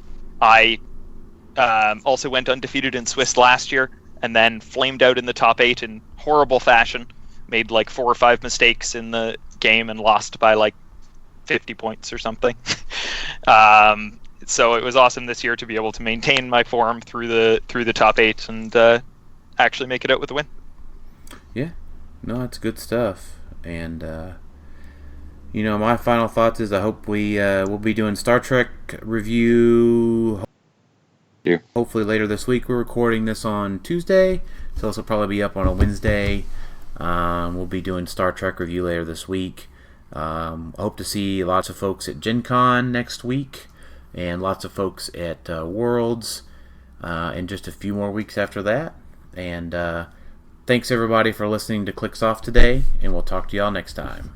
also went undefeated in Swiss last year, and then flamed out in the top 8 in horrible fashion. Made like 4 or 5 mistakes in the game and lost by like 50 points or something. So it was awesome this year to be able to maintain my form through the top 8 and actually make it out with a win. Yeah, no, it's good stuff. And my final thoughts is I hope we'll be doing Star Trek review. Yeah. Hopefully later this week. We're recording this on Tuesday, so this will probably be up on a Wednesday. We'll be doing Star Trek review later this week. I hope to see lots of folks at Gen Con next week, and lots of folks at Worlds in just a few more weeks after that. And thanks everybody for listening to Clicks Off today, and we'll talk to y'all next time.